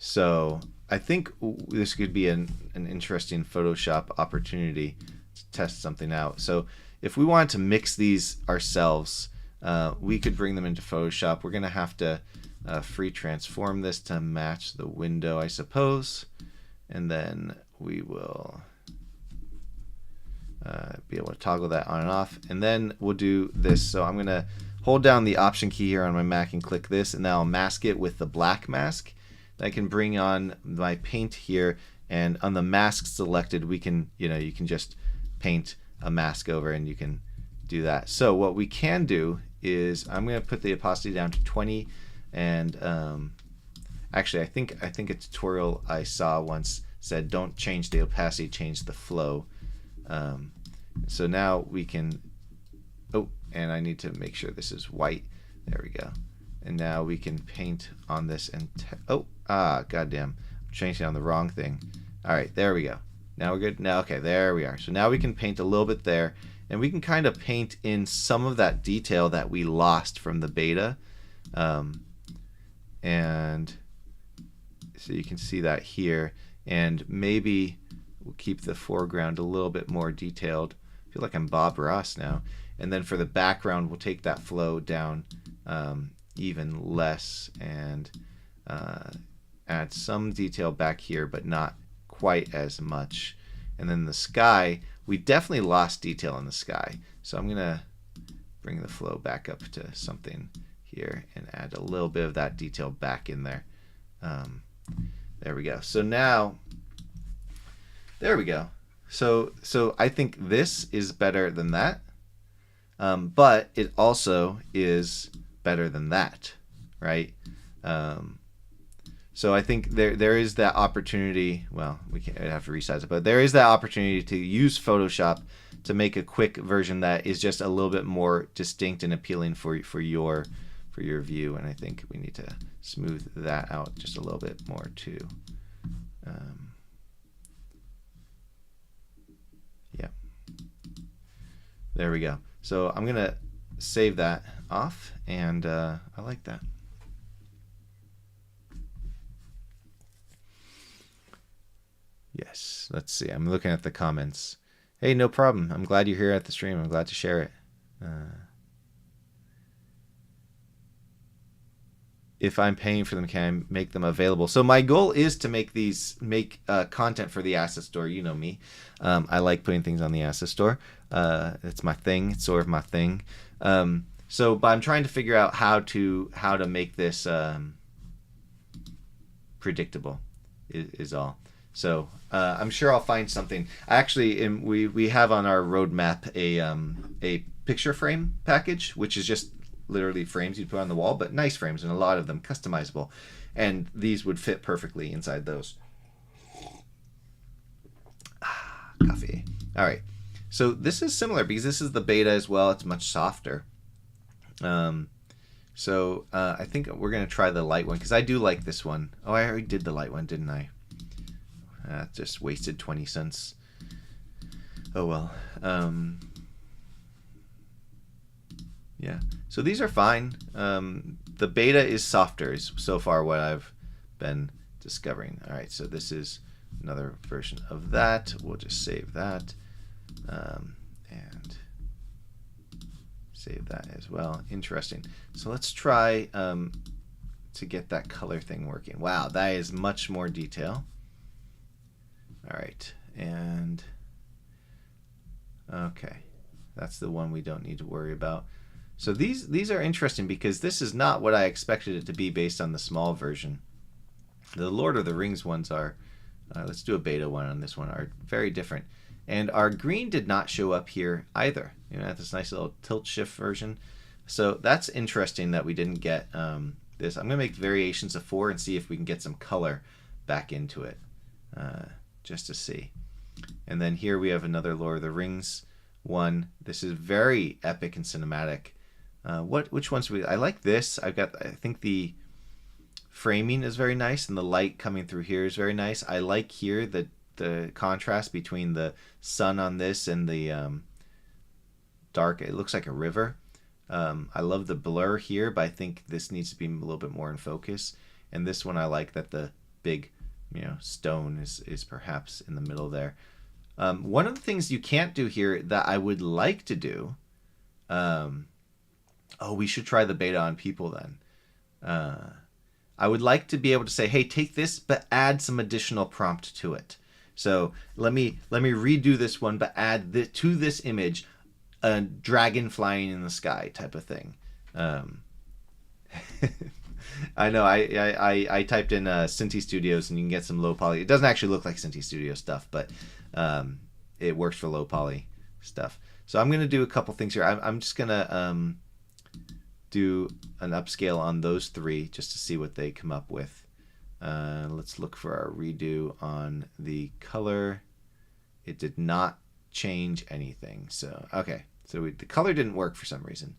So I think this could be an interesting Photoshop opportunity to test something out. So if we wanted to mix these ourselves, we could bring them into Photoshop. We're going to have to free transform this to match the window, I suppose. And then we will be able to toggle that on and off. And then we'll do this. So I'm going to hold down the Option key here on my Mac and click this, and now I'll mask it with the black mask. I can bring on my paint here, and on the mask selected, we can, you can just paint a mask over, and you can do that. So what we can do is I'm going to put the opacity down to 20, and actually I think a tutorial I saw once said don't change the opacity, change the flow. So now we can, oh, and I need to make sure this is white. There we go. And now we can paint on this and goddamn, I'm changing on the wrong thing. All right, there we go. Now we're good. Now, okay, there we are. So now we can paint a little bit there, and we can kind of paint in some of that detail that we lost from the beta. And so you can see that here, and maybe we'll keep the foreground a little bit more detailed. I feel like I'm Bob Ross now. And then for the background, we'll take that flow down even less and add some detail back here, but not quite as much. And then the sky, we definitely lost detail in the sky. So I'm going to bring the flow back up to something here and add a little bit of that detail back in there. There we go. So now, there we go. So I think this is better than that, but it also is better than that, right? So I think there is that opportunity. Well, we can't have to resize it, but there is that opportunity to use Photoshop to make a quick version that is just a little bit more distinct and appealing for your view. And I think we need to smooth that out just a little bit more too. Yeah, there we go. So I'm gonna save that off, and I like that. Yes, let's see. I'm looking at the comments. Hey, no problem. I'm glad you're here at the stream. I'm glad to share it. If I'm paying for them, can I make them available? So my goal is to make content for the asset store. You know me. I like putting things on the asset store. It's my thing. It's sort of my thing. But I'm trying to figure out how to make this predictable. Is all. So I'm sure I'll find something. Actually, we have on our roadmap a picture frame package, which is just literally frames you put on the wall, but nice frames, and a lot of them customizable. And these would fit perfectly inside those. Coffee. All right. So this is similar because this is the beta as well. It's much softer. I think we're going to try the light one because I do like this one. Oh, I already did the light one, didn't I? Just wasted 20 cents. Oh well. Yeah. So these are fine. The beta is softer is so far what I've been discovering. All right. So this is another version of that. We'll just save that and save that as well. Interesting. So let's try to get that color thing working. Wow, that is much more detail. All right, and okay, that's the one we don't need to worry about. So these are interesting because this is not what I expected it to be based on the small version. The Lord of the Rings ones are, let's do a beta one on this one, are very different. And our green did not show up here either. You know, this nice little tilt shift version. So that's interesting that we didn't get this. I'm going to make variations of 4 and see if we can get some color back into it. Just to see. And then here we have another Lord of the Rings one. This is very epic and cinematic. Which ones I like this. I think the framing is very nice and the light coming through here is very nice. I like here the contrast between the sun on this and the dark. It looks like a river. I love the blur here, but I think this needs to be a little bit more in focus. And this one I like that the big stone is perhaps in the middle there. One of the things you can't do here that I would like to do, we should try the beta on people then. I would like to be able to say, hey, take this, but add some additional prompt to it. So let me redo this one, but add to this image a dragon flying in the sky type of thing. I know I typed in Cinti Studios and you can get some low poly. It doesn't actually look like Cinti Studio stuff, but it works for low poly stuff. So I'm going to do a couple things here. I'm just going to do an upscale on those 3 just to see what they come up with. Let's look for our redo on the color. It did not change anything. So, okay. So the color didn't work for some reason.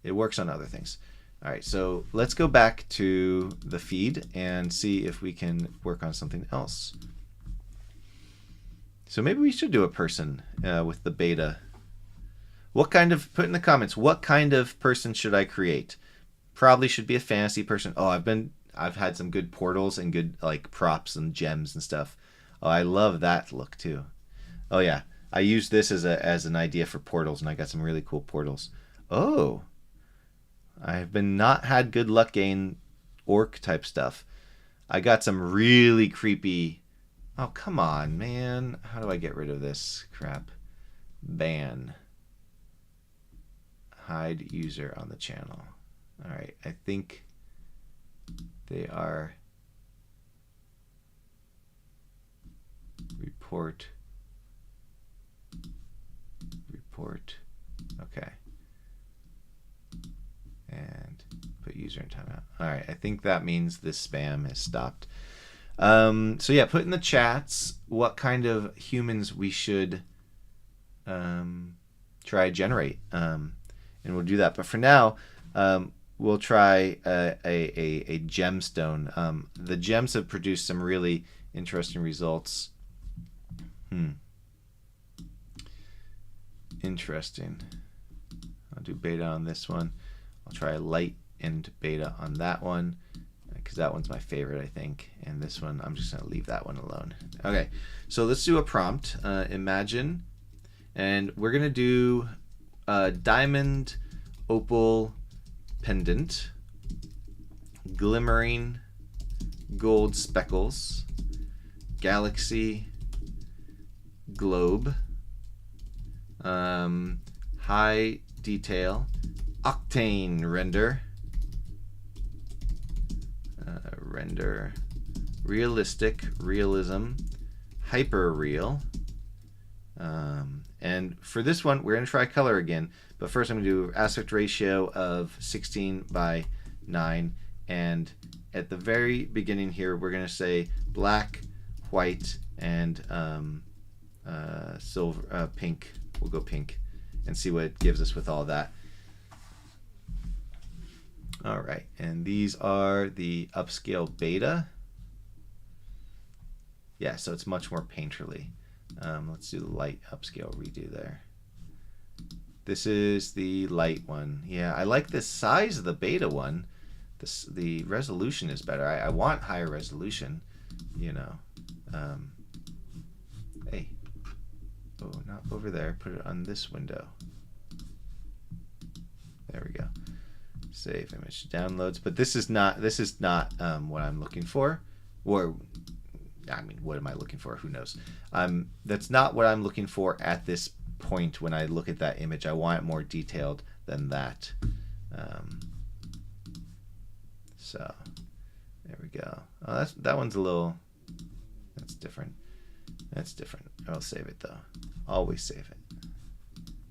It works on other things. All right, so let's go back to the feed and see if we can work on something else. So maybe we should do a person with the beta. Put in the comments, what kind of person should I create? Probably should be a fantasy person. Oh, I've had some good portals and good like props and gems and stuff. Oh, I love that look too. Oh yeah, I used this as an idea for portals, and I got some really cool portals. Oh, I've been not had good luck getting orc type stuff. I got some really creepy. Oh come on, man! How do I get rid of this crap? Ban. Hide user on the channel. All right, I think they are. Report. Okay. And put user in timeout. All right, I think that means this spam has stopped. So yeah, put in the chats what kind of humans we should try generate, and we'll do that. But for now, we'll try a gemstone. The gems have produced some really interesting results. Interesting. I'll do beta on this one. I'll try light and beta on that one, because that one's my favorite, I think. And this one, I'm just going to leave that one alone. Okay, so let's do a prompt. Imagine. And we're going to do diamond, opal, pendant, glimmering, gold speckles, galaxy, globe, high detail, octane render, realistic, realism, hyper real. And for this one, we're going to try color again. But first I'm going to do aspect ratio of 16 by 9. And at the very beginning here, we're going to say black, white, and silver, pink. We'll go pink and see what it gives us with all that. All right, and these are the upscale beta. Yeah, so it's much more painterly. Let's do the light upscale redo there. This is the light one. Yeah, I like the size of the beta one. The resolution is better. I want higher resolution, you know. Hey, oh, not over there. Put it on this window. There we go. Save image downloads. But this is not what I'm looking for. Or, I mean, what am I looking for? Who knows? That's not what I'm looking for at this point when I look at that image. I want it more detailed than that. So there we go. Oh, that one's a little. That's different. That's different. I'll save it though. Always save it.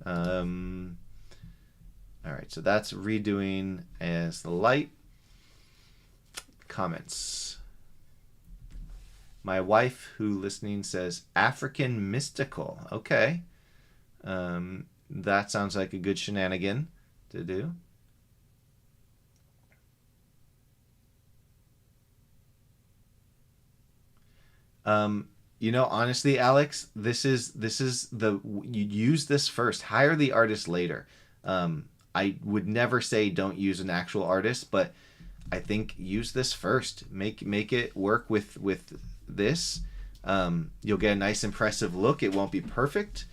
All right. So that's redoing as the light. Comments. My wife, who listening, says African mystical. Okay. That sounds like a good shenanigan to do. You know, honestly, Alex, this is you use this first. Hire the artist later. I would never say don't use an actual artist, but I think use this first. Make it work with this. You'll get a nice impressive look. It won't be perfect,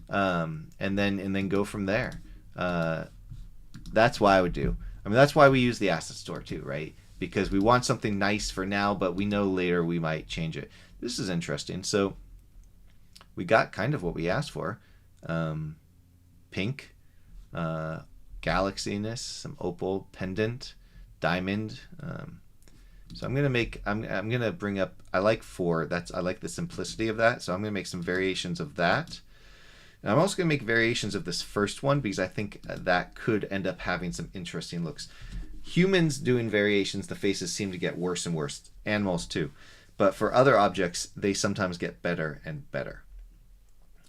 and then go from there. That's why I would do. I mean, that's why we use the asset store too, right? Because we want something nice for now, but we know later we might change it. This is interesting. So we got kind of what we asked for. Pink, galaxiness, some opal, pendant, diamond. So I'm gonna bring up. I like 4. I like the simplicity of that. So I'm gonna make some variations of that. And I'm also gonna make variations of this first one because I think that could end up having some interesting looks. Humans doing variations, the faces seem to get worse and worse. Animals too. But for other objects, they sometimes get better and better.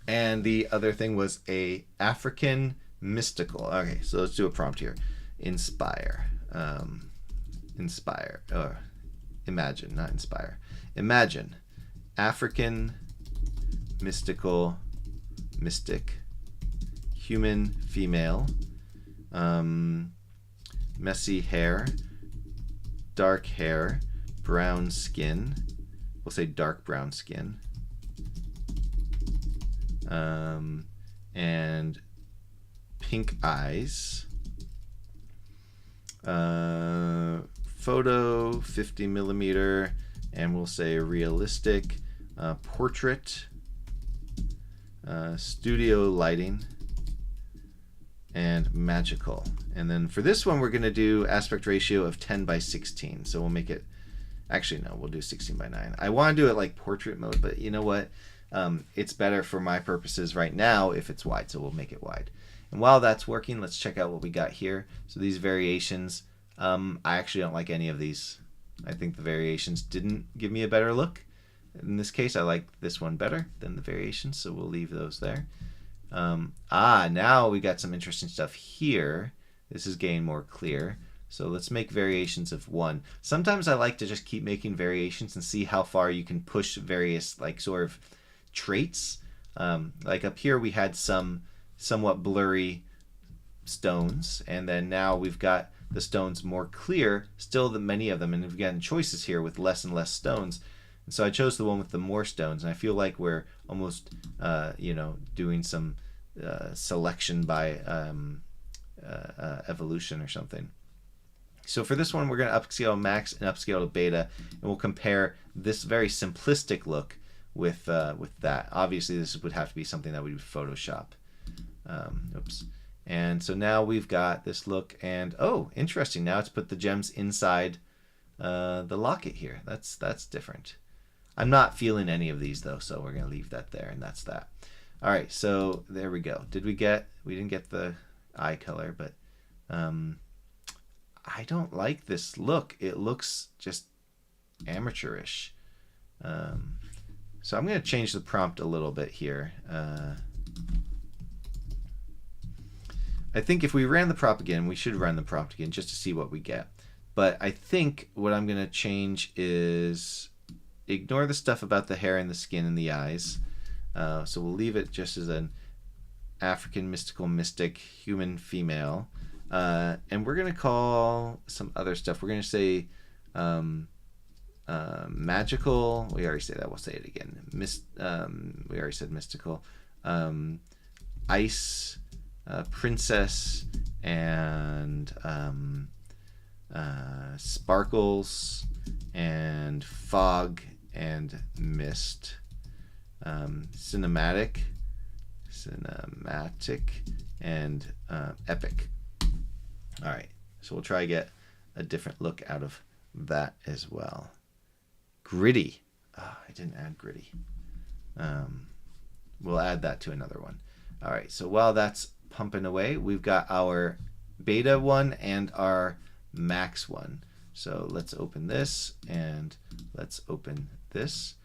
And the other thing was a African mystical. Okay, so let's do a prompt here. Inspire. Inspire. Or imagine, not inspire. Imagine. African mystical, mystic, human, female, messy hair, dark hair, brown skin. We'll say dark brown skin. and pink eyes. Photo 50 millimeter, and we'll say realistic. Portrait, studio lighting, and magical. And then for this one, we're going to do aspect ratio of 10:16. So we'll make it, actually, no, we'll do 16:9. I want to do it like portrait mode, but you know what? It's better for my purposes right now if it's wide, so we'll make it wide. And while that's working, let's check out what we got here. So these variations, I actually don't like any of these. I think the variations didn't give me a better look. In this case, I like this one better than the variations, so we'll leave those there. Now we got some interesting stuff here. This is getting more clear. So let's make variations of 1. Sometimes I like to just keep making variations and see how far you can push various like sort of traits. Like up here we had some somewhat blurry stones, and then now we've got the stones more clear, still the many of them, and we've gotten choices here with less and less stones. And so I chose the one with the more stones, and I feel like we're almost, doing some selection by evolution or something. So for this one, we're going to upscale max and upscale to beta, and we'll compare this very simplistic look with that. Obviously, this would have to be something that we would Photoshop. And so now we've got this look, and oh, interesting. Now it's put the gems inside the locket here. That's different. I'm not feeling any of these though, so we're gonna leave that there, and that's that. All right, so there we go. We didn't get the eye color, but I don't like this look. It looks just amateurish. So I'm gonna change the prompt a little bit here. I think if we ran the prompt again, we should run the prompt again just to see what we get. But I think what I'm gonna change is ignore the stuff about the hair and the skin and the eyes. So we'll leave it just as an African mystical mystic human female. And we're going to call some other stuff. We're going to say magical. We already said that. We'll say it again. We already said mystical. Ice, princess, and sparkles, and fog, and mist. Cinematic, and epic. All right, so we'll try to get a different look out of that as well. Gritty. Oh, I didn't add gritty. We'll add that to another one. All right, so while that's pumping away, we've got our beta one and our max one. So let's open this and let's open this.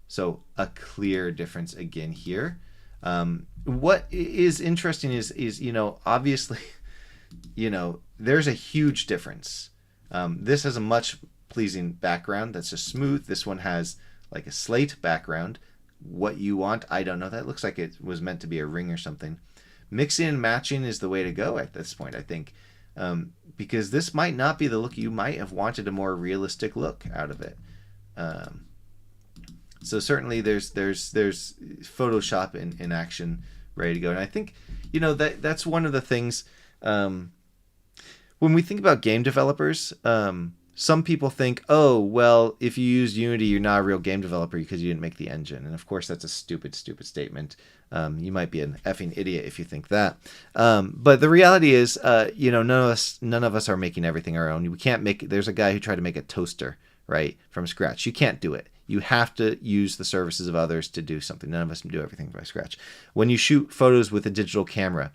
So a clear difference again here. What is interesting is obviously, there's a huge difference. This has a much pleasing background that's just smooth. This one has like a slate background. What you want, I don't know. That looks like it was meant to be a ring or something. Mixing and matching is the way to go at this point, I think, because this might not be the look you might have wanted. A more realistic look out of it. So certainly there's Photoshop in action, ready to go. And I think that's one of the things when we think about game developers. Some people think, oh, well, if you use Unity, you're not a real game developer because you didn't make the engine. And of course, that's a stupid statement. You might be an effing idiot if you think that. But the reality is, none of us are making everything our own. We can't make. There's a guy who tried to make a toaster, right, from scratch. You can't do it. You have to use the services of others to do something. None of us can do everything by scratch. When you shoot photos with a digital camera,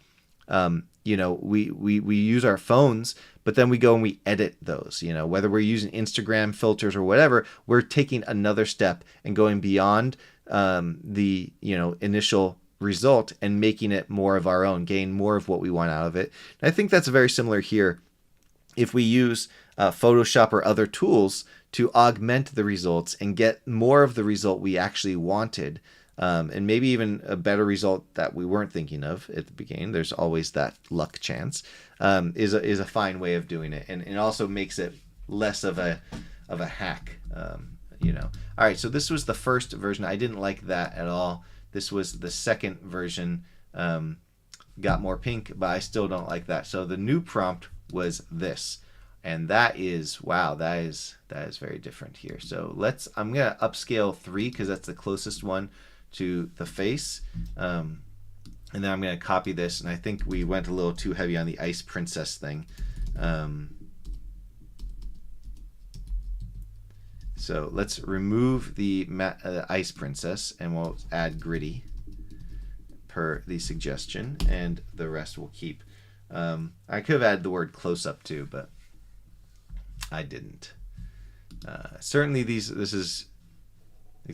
we use our phones, but then we go and we edit those. Whether we're using Instagram filters or whatever, we're taking another step and going beyond the initial result and making it more of our own, gain more of what we want out of it. And I think that's very similar here. If we use Photoshop or other tools to augment the results and get more of the result we actually wanted, and maybe even a better result that we weren't thinking of at the beginning, there's always that luck chance, is a fine way of doing it, and it also makes it less of a hack. All right, so this was the first version. I didn't like that at all. This was the second version. Got more pink, but I still don't like that. So the new prompt was this. And that is, wow, that is very different here. So I'm going to upscale 3 because that's the closest one to the face. And then I'm going to copy this. And I think we went a little too heavy on the ice princess thing. So let's remove the ice princess and we'll add gritty per the suggestion. And the rest we'll keep. I could have added the word close up too, but I didn't. Certainly it's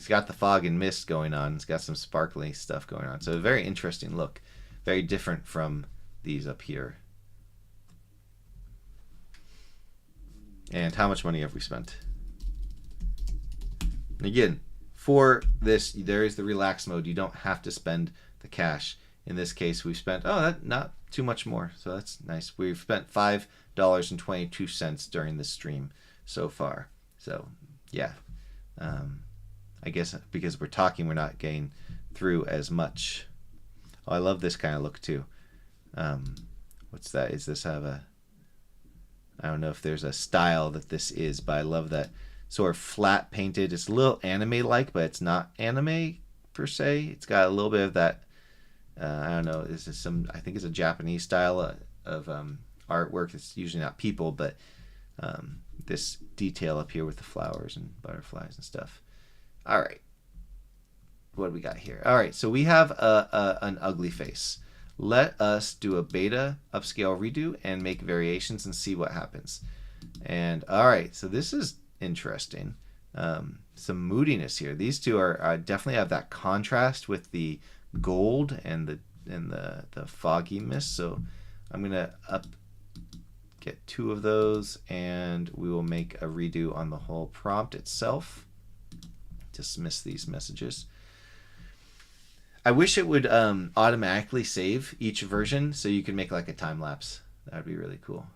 got the fog and mist going on. It's got some sparkly stuff going on. So a very interesting look. Very different from these up here. And how much money have we spent? And again, for this, there is the relax mode. You don't have to spend the cash. In this case, we've spent, not too much more. So that's nice. We've spent $5.22 during the stream so far. So yeah, I guess because we're talking, we're not getting through as much. Oh, I love this kind of look too. What's that? Is this have a, I don't know if there's a style that this is, but I love that sort of flat painted. It's a little anime-like, but it's not anime per se. It's got a little bit of that, I don't know, this is I think it's a Japanese style of artwork. It's usually not people, but this detail up here with the flowers and butterflies and stuff. All right. What do we got here? All right, so we have an ugly face. Let us do a beta upscale redo and make variations and see what happens. And all right, so this is interesting. Some moodiness here. These two are definitely have that contrast with the gold and the foggy mist. So I'm gonna get 2 of those, and we will make a redo on the whole prompt itself. Dismiss these messages. I wish it would automatically save each version so you can make like a time lapse. That would be really cool.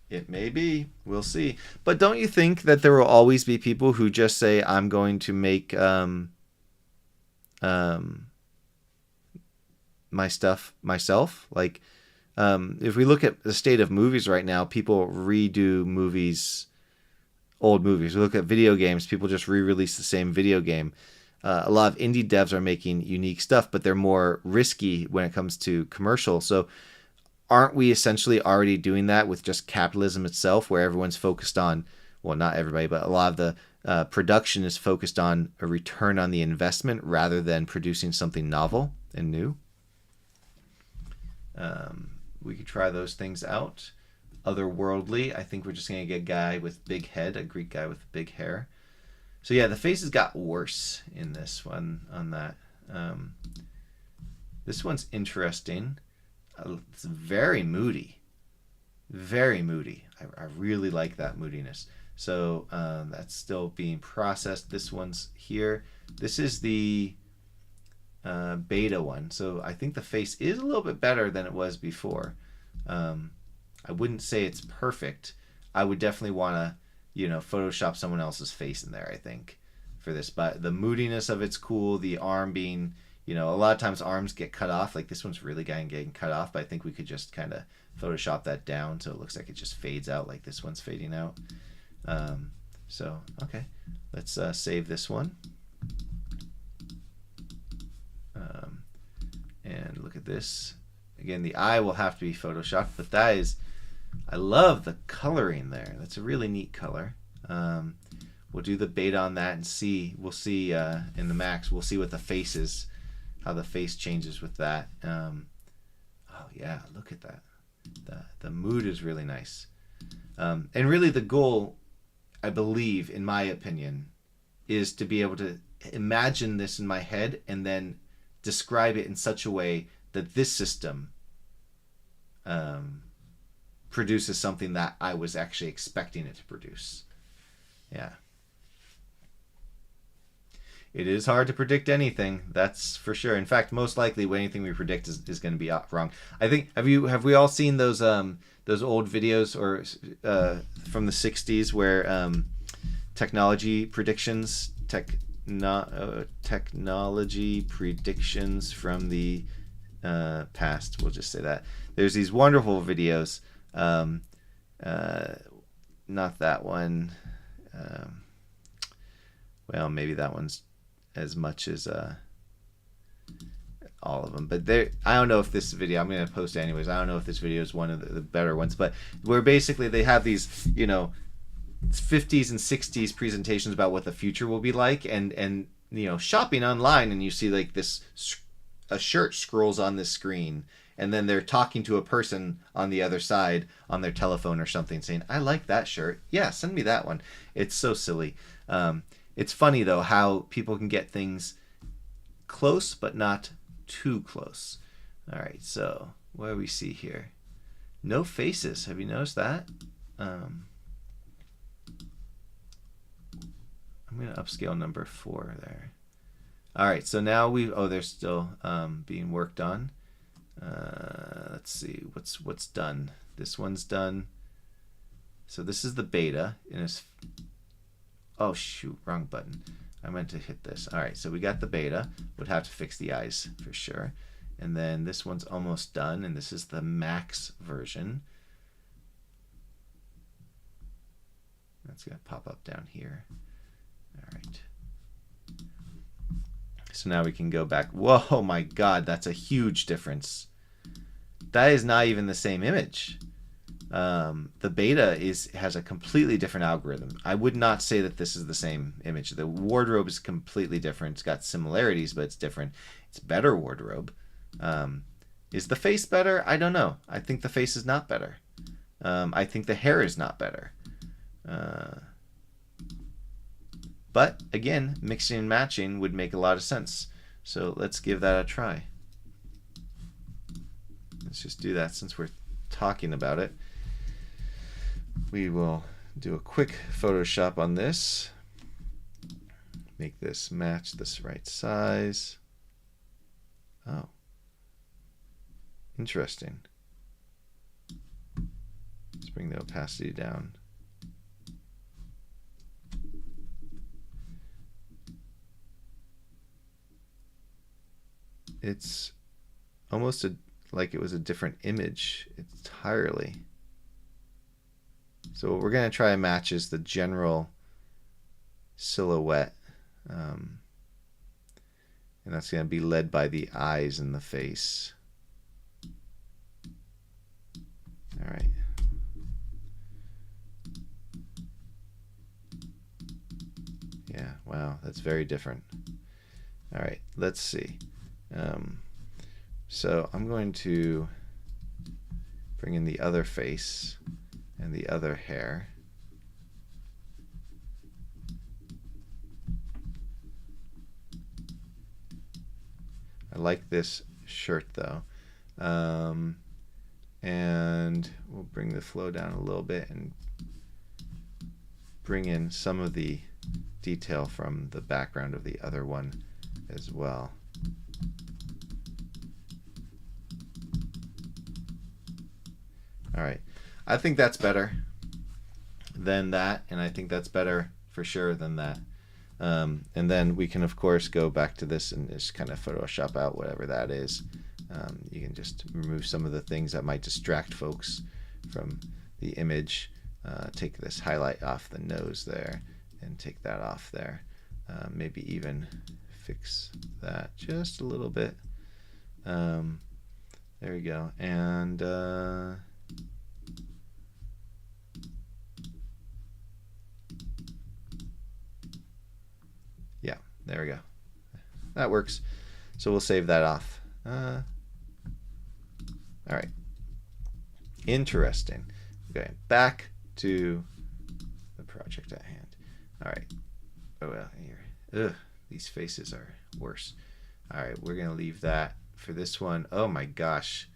It may be. We'll see. But don't you think that there will always be people who just say, I'm going to make my stuff myself? Like, if we look at the state of movies right now, people redo movies, old movies. We look at video games, people just re-release the same video game. A lot of indie devs are making unique stuff, but they're more risky when it comes to commercial. So aren't we essentially already doing that with just capitalism itself, where everyone's focused on, well, not everybody, but a lot of the production is focused on a return on the investment rather than producing something novel and new? We could try those things out. Otherworldly, I think we're just going to get a guy with big head, a Greek guy with big hair. So yeah, the faces got worse in this one on that. This one's interesting. It's very moody. Very moody. I really like that moodiness. So that's still being processed. This one's here. This is the beta one. So I think the face is a little bit better than it was before. I wouldn't say it's perfect. I would definitely want to, Photoshop someone else's face in there, I think, for this. But the moodiness of it's cool. The arm being, a lot of times arms get cut off. Like this one's really getting cut off, but I think we could just kind of Photoshop that down so it looks like it just fades out like this one's fading out. So, okay. Let's save this one. And look at this. Again, the eye will have to be photoshopped, but that is, I love the coloring there. That's a really neat color. We'll do the beta on that and see. We'll see in the max. We'll see what the face is, how the face changes with that. Oh yeah, look at that. The mood is really nice. And really the goal, I believe, in my opinion, is to be able to imagine this in my head and then describe it in such a way that this system produces something that I was actually expecting it to produce. Yeah. It is hard to predict anything, that's for sure. In fact, most likely anything we predict is going to be wrong. I think have we all seen those old videos or from the 60s where technology predictions technology predictions from the past, we'll just say that. There's these wonderful videos, not that one, well, maybe that one's as much as all of them, but I don't know if this video, I'm going to post it anyways, I don't know if this video is one of the better ones, but where basically they have these 50s and 60s presentations about what the future will be like, and shopping online, and you see like a shirt scrolls on this screen, and then they're talking to a person on the other side on their telephone or something saying, I like that shirt, yeah, send me that one. It's so silly. It's funny though how people can get things close but not too close. All right, so what do we see here? No faces. Have you noticed that? I'm going to upscale number 4 there. All right, so now they're still being worked on. Let's see what's done. This one's done. So this is the beta, and it's, oh shoot, wrong button. I meant to hit this. All right, so we got the beta. Would have to fix the eyes for sure. And then this one's almost done, and this is the max version. That's gonna pop up down here. All right. So now we can go back. Whoa, my God, that's a huge difference. That is not even the same image. The beta has a completely different algorithm. I would not say that this is the same image. The wardrobe is completely different. It's got similarities, but it's different. It's better wardrobe. Is the face better? I don't know. I think the face is not better. I think the hair is not better. But again, mixing and matching would make a lot of sense. So let's give that a try. Let's just do that since we're talking about it. We will do a quick Photoshop on this. Make this match this right size. Oh, interesting. Let's bring the opacity down. It's almost like it was a different image entirely. So what we're going to try and match is the general silhouette. And that's going to be led by the eyes and the face. All right. Yeah, wow, that's very different. All right, let's see. So I'm going to bring in the other face and the other hair. I like this shirt though. And we'll bring the flow down a little bit and bring in some of the detail from the background of the other one as well. All right, I think that's better than that, and I think that's better for sure than that. And then we can, of course, go back to this and just kind of Photoshop out whatever that is. You can just remove some of the things that might distract folks from the image. Take this highlight off the nose there and take that off there. Maybe even fix that just a little bit. There we go. And yeah, there we go. That works. So we'll save that off. All right. Interesting. Okay, back to the project at hand. All right. Oh well, here. Ugh, these faces are worse. All right, we're gonna leave that for this one. Oh my gosh.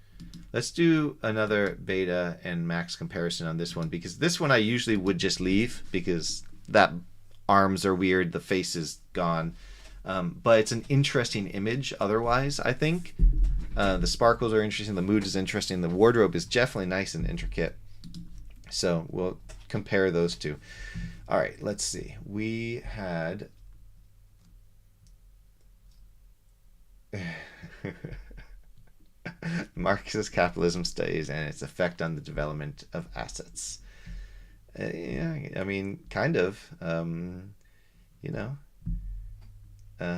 Let's do another beta and max comparison on this one, because this one I usually would just leave because that arms are weird, the face is gone. But it's an interesting image otherwise, I think. The sparkles are interesting. The mood is interesting. The wardrobe is definitely nice and intricate. So we'll compare those two. All right, let's see. We had... Marxist capitalism studies and its effect on the development of assets. Yeah, I mean, kind of. You know. All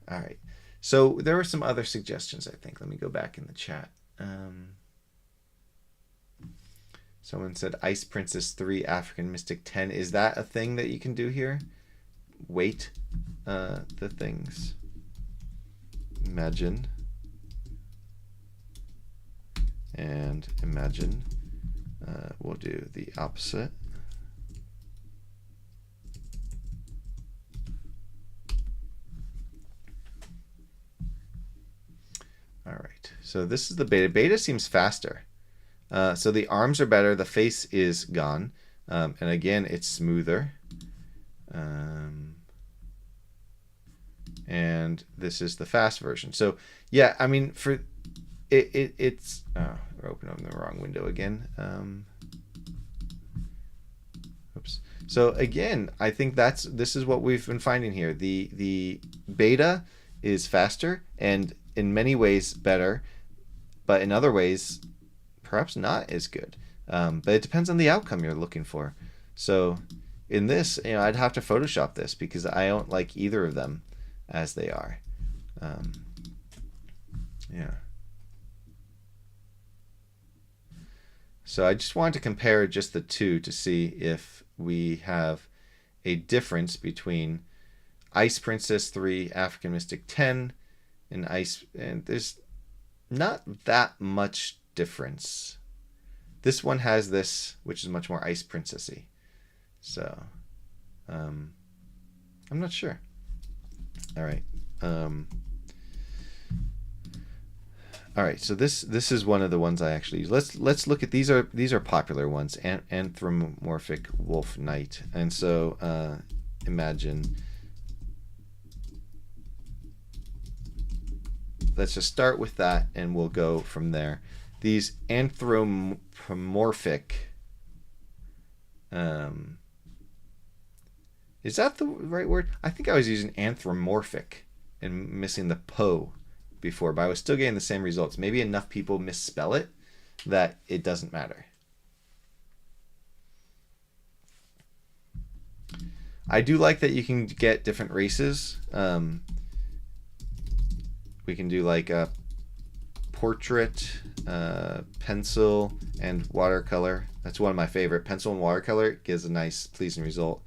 right. So there were some other suggestions, I think. Let me go back in the chat. Someone said Ice Princess 3, African Mystic 10. Is that a thing that you can do here? Wait. The things. Imagine. And imagine. We'll do the opposite. All right, so this is the beta. Beta seems faster. So the arms are better. The face is gone. And again, it's smoother. And this is the fast version. So yeah, I mean, for it's we're opening the wrong window again. Oops. So again, I think this is what we've been finding here. The beta is faster and in many ways better, but in other ways perhaps not as good. But it depends on the outcome you're looking for. So in this, I'd have to Photoshop this because I don't like either of them as they are. Yeah. So I just wanted to compare just the two to see if we have a difference between Ice Princess 3, African Mystic 10, and there's not that much difference. This one has this, which is much more Ice Princessy. So, I'm not sure. All right. All right. So this is one of the ones I actually use. Let's look at these are popular ones. Anthropomorphic wolf knight, and so imagine. Let's just start with that, and we'll go from there. These anthropomorphic. Is that the right word? I think I was using anthropomorphic and missing the po before, but I was still getting the same results. Maybe enough people misspell it that it doesn't matter. I do like that you can get different races. We can do like a portrait, pencil, and watercolor. That's one of my favorite. Pencil and watercolor gives a nice, pleasing result.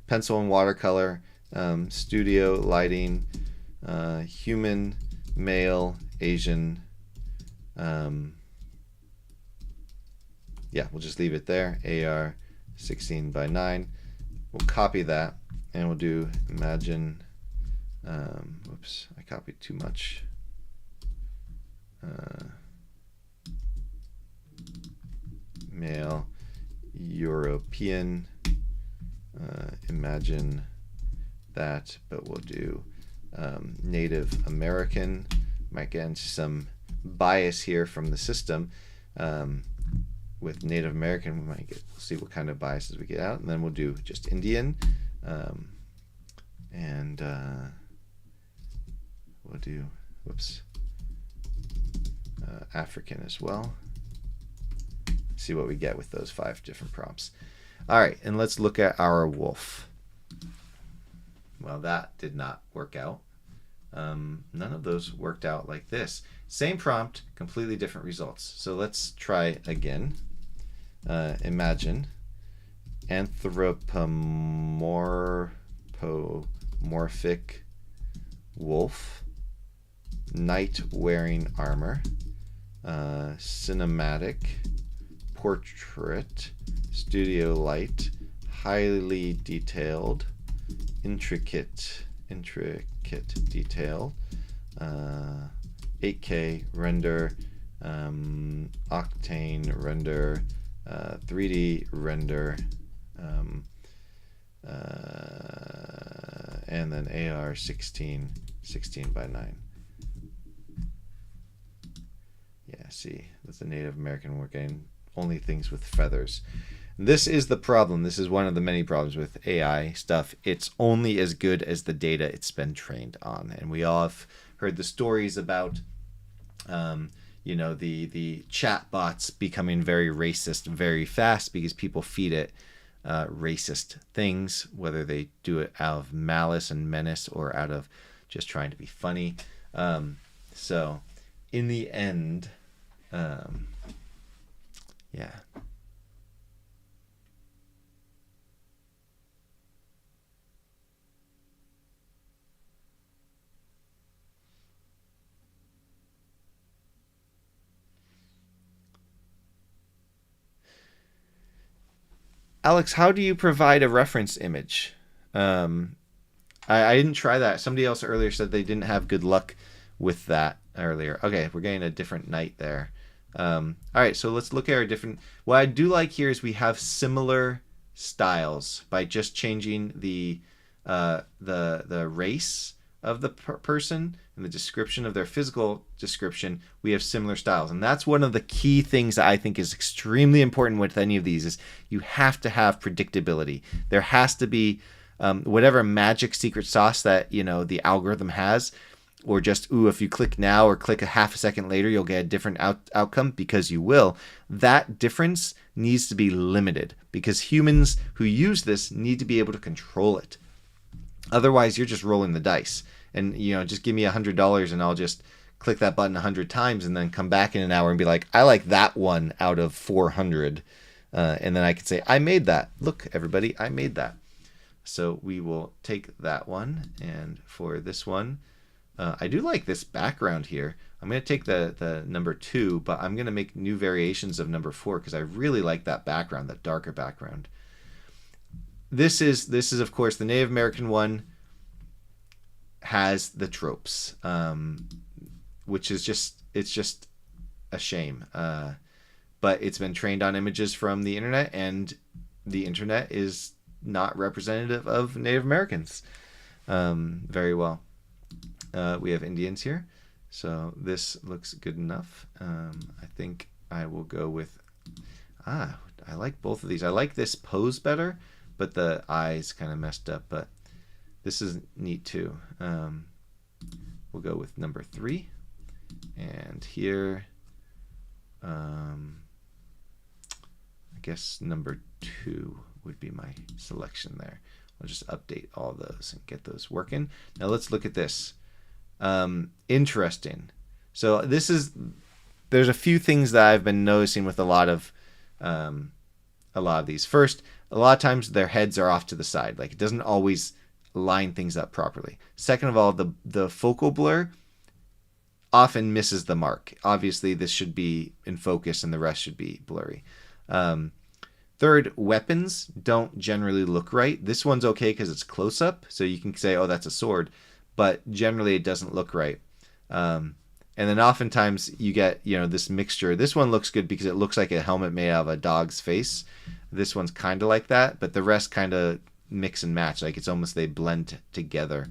Pencil and watercolor, studio, lighting, human, male, Asian. Yeah, we'll just leave it there. AR 16:9. We'll copy that and we'll do imagine. Whoops, I copied too much. Male, European. Imagine that, but we'll do Native American. Might get into some bias here from the system. With Native American, we might see what kind of biases we get out, and then we'll do just Indian, and we'll do African as well. See what we get with those 5 different prompts. All right, and let's look at our wolf. Well, that did not work out. None of those worked out like this. Same prompt, completely different results. So let's try again. Imagine anthropomorphic wolf, knight wearing armor, cinematic, portrait, studio light, highly detailed, intricate detail, 8K render, octane render, 3D render, and then AR 16 by 9. Yeah, see, that's the Native American. We're getting only things with feathers. This is the problem. This is one of the many problems with AI stuff. It's only as good as the data it's been trained on. And we all have heard the stories about, the chat bots becoming very racist very fast because people feed it racist things, whether they do it out of malice and menace or out of just trying to be funny. So in the end, yeah. Alex, how do you provide a reference image? I didn't try that. Somebody else earlier said they didn't have good luck with that earlier. Okay, we're getting a different knight there. All right, so let's look at our different... What I do like here is we have similar styles by just changing the race of the person and the description of their physical description. We have similar styles, and that's one of the key things that I think is extremely important with any of these is you have to have predictability. There has to be whatever magic secret sauce that the algorithm has, or just if you click now or click a half a second later you'll get a different outcome, because you will. That difference needs to be limited because humans who use this need to be able to control it. Otherwise you're just rolling the dice, and just give me $100 and I'll just click that button 100 times and then come back in an hour and be like, I like that one out of 400, and then I could say I made that. Look everybody, I made that. So we will take that one, and for this one, I do like this background here. I'm going to take the number 2, but I'm going to make new variations of number 4 because I really like that background, that darker background. This is of course the Native American one has the tropes, which is just a shame. But it's been trained on images from the internet, and the internet is not representative of Native Americans very well. We have Indians here, so this looks good enough. I think I will go with I like both of these. I like this pose better, but the eyes kind of messed up, but this is neat too. We'll go with number 3, and here I guess number 2 would be my selection there. I'll just update all those and get those working. Now let's look at this. Interesting. So there's a few things that I've been noticing with a lot of these. First, a lot of times their heads are off to the side. Like, it doesn't always line things up properly. Second of all, the focal blur often misses the mark. Obviously, this should be in focus and the rest should be blurry. Third, weapons don't generally look right. This one's okay because it's close up, so you can say, oh, that's a sword, but generally it doesn't look right. And then oftentimes you get, this mixture. This one looks good because it looks like a helmet made out of a dog's face. This one's kind of like that, but the rest kind of mix and match. Like, it's almost they blend together.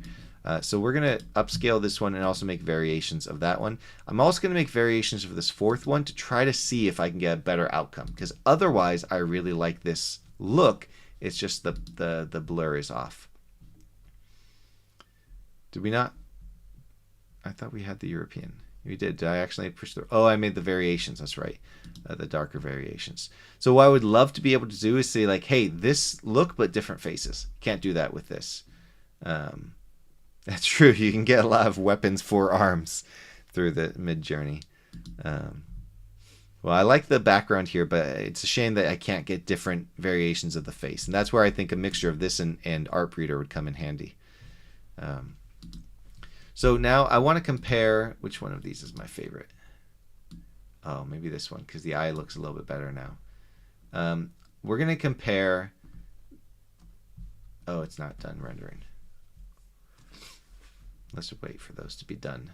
So we're going to upscale this one and also make variations of that one. I'm also going to make variations of this 4th one to try to see if I can get a better outcome, because otherwise I really like this look. It's just the blur is off. Did we not? I thought we had the European. We did. Did I actually push the... Oh, I made the variations. That's right. The darker variations. So what I would love to be able to do is say, like, hey, this look but different faces. Can't do that with this. That's true. You can get a lot of weapons for arms through the MidJourney. Well, I like the background here, but it's a shame that I can't get different variations of the face. And that's where I think a mixture of this and Art Breeder would come in handy. So now I want to compare, which one of these is my favorite? Oh, maybe this one, because the eye looks a little bit better now. We're going to compare... Oh, it's not done rendering. Let's wait for those to be done.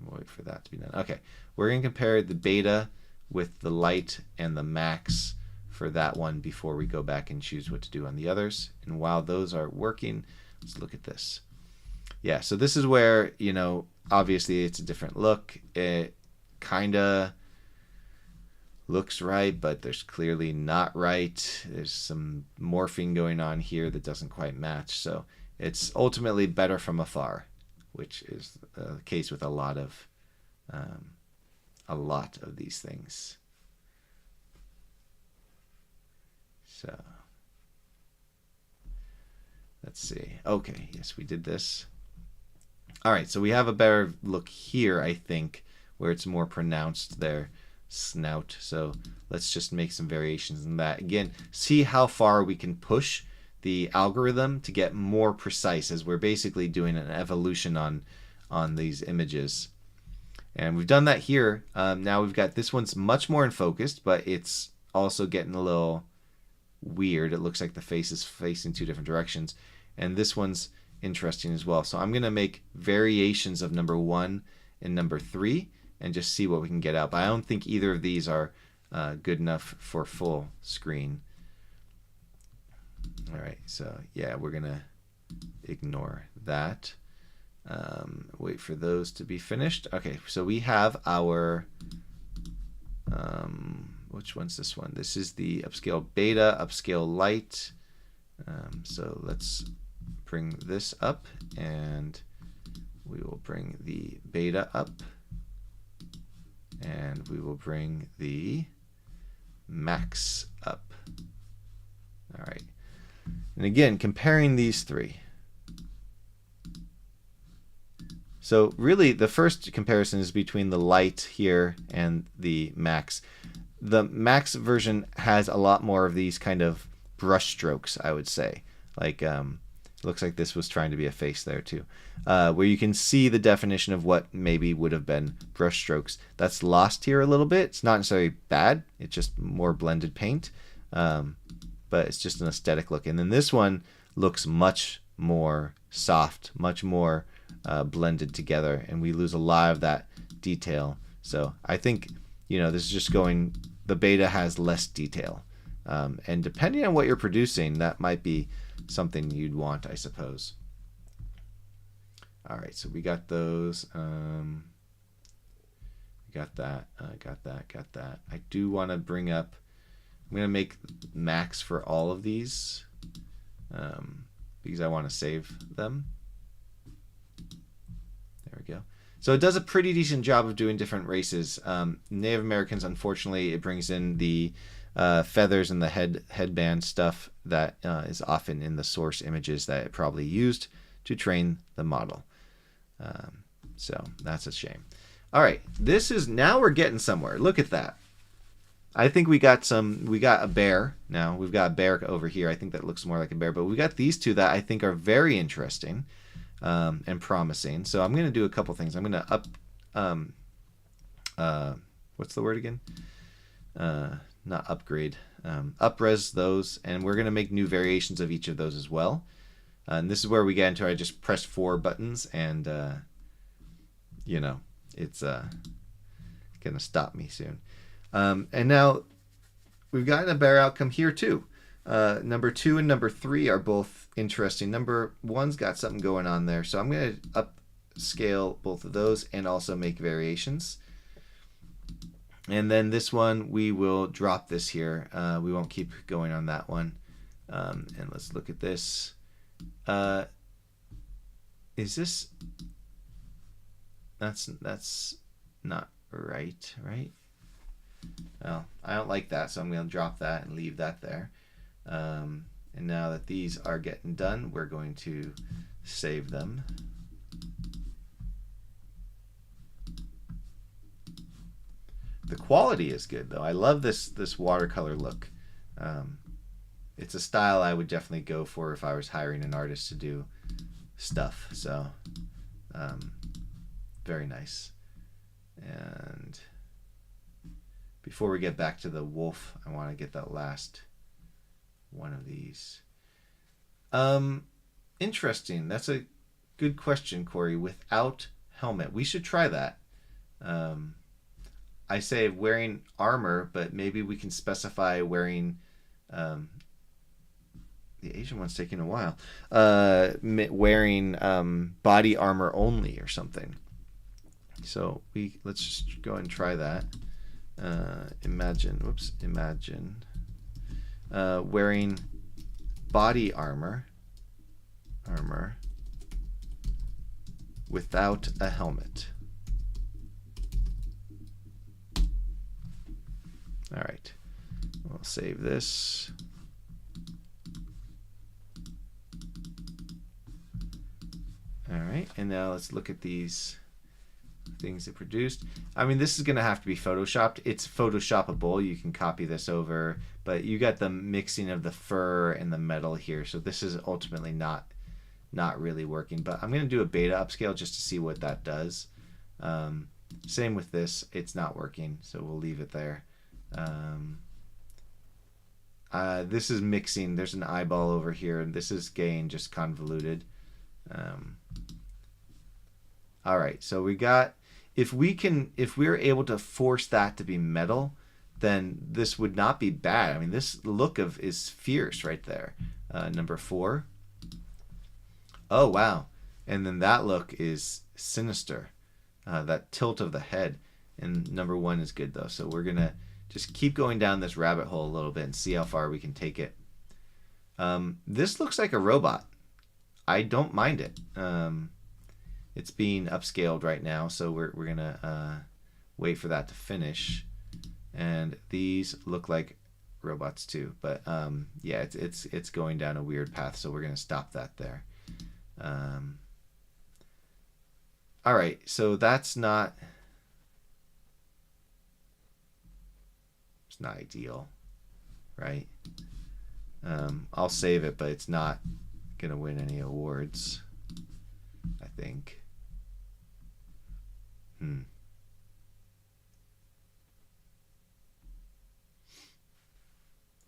We'll wait for that to be done. Okay, we're going to compare the beta with the light and the max for that one before we go back and choose what to do on the others. And while those are working, let's look at this. Yeah, so this is where, you know, obviously it's a different look. It kind of looks right, but there's clearly not right. There's some morphing going on here that doesn't quite match. So it's ultimately better from afar, which is the case with a lot of these things. So let's see. Okay, yes, we did this. All right, so we have a better look here, I think, where it's more pronounced there, snout. So let's just make some variations in that. Again, see how far we can push the algorithm to get more precise, as we're basically doing an evolution on these images. And we've done that here. Now we've got this one's much more in focus, but it's also getting a little weird. It looks like the face is facing two different directions. And this one's interesting as well. So I'm going to make variations of number 1 and number 3 and just see what we can get out. But I don't think either of these are good enough for full screen. All right, so yeah, we're going to ignore that. Wait for those to be finished. Okay, so we have our, which one's this one? This is the upscale beta, upscale light. So let's bring this up, and we will bring the beta up, and we will bring the max up. All right. And again, comparing these three. So really the first comparison is between the light here and the max. The max version has a lot more of these kind of brush strokes, I would say. Like, looks like this was trying to be a face there too. Where you can see the definition of what maybe would have been brush strokes. That's lost here a little bit. It's not necessarily bad. It's just more blended paint. But it's just an aesthetic look. And then this one looks much more soft, much more blended together, and we lose a lot of that detail. So I think, you know, this is just going, the beta has less detail. And depending on what you're producing, that might be something you'd want, I suppose. All right, so we got those. We got that, got that. I do want to bring up, I'm going to make max for all of these because I want to save them. There we go. So it does a pretty decent job of doing different races. Native Americans, unfortunately, it brings in the feathers and the headband stuff that is often in the source images that it probably used to train the model. So that's a shame. All right, this is, now we're getting somewhere. Look at that. I think we got a bear now. We've got a bear over here. I think that looks more like a bear, but we got these two that I think are very interesting and promising. So I'm going to do a couple things. I'm going to what's the word again? Not upgrade, up-res those, and we're going to make new variations of each of those as well. And this is where we get into, I just press 4 buttons, and you know, it's going to stop me soon. And now we've gotten a better outcome here too. Number 2 and number 3 are both interesting. Number 1's got something going on there, so I'm going to upscale both of those and also make variations. And then this one, we will drop this here. We won't keep going on that one. And let's look at this. Is this? That's not right, right? Well, I don't like that, so I'm going to drop that and leave that there. And now that these are getting done, we're going to save them. The quality is good, though. I love this watercolor look. It's a style I would definitely go for if I was hiring an artist to do stuff. So, very nice. And before we get back to the wolf, I want to get that last one of these. Interesting. That's a good question, Corey. Without helmet, we should try that. I say wearing armor, but maybe we can specify wearing The Asian one's taking a while. Wearing body armor only or something. So let's just go and try that. Imagine wearing body armor without a helmet. All right, we'll save this. All right, and now let's look at these things it produced. I mean, this is going to have to be photoshopped. It's photoshoppable. You can copy this over, but you got the mixing of the fur and the metal here. So this is ultimately not really working, but I'm going to do a beta upscale just to see what that does. Same with this. It's not working, so we'll leave it there. This is mixing. There's an eyeball over here, and this is gain, just convoluted. All right, so we got, if we're able to force that to be metal, then this would not be bad. I mean, this look is fierce right there. Number 4. Oh, wow. And then that look is sinister. That tilt of the head. And number 1 is good, though. So we're going to just keep going down this rabbit hole a little bit and see how far we can take it. This looks like a robot. I don't mind it. It's being upscaled right now, so we're going to wait for that to finish. And these look like robots too. But yeah, it's going down a weird path, so we're going to stop that there. All right, so it's not ideal, right? I'll save it, but it's not gonna win any awards, I think.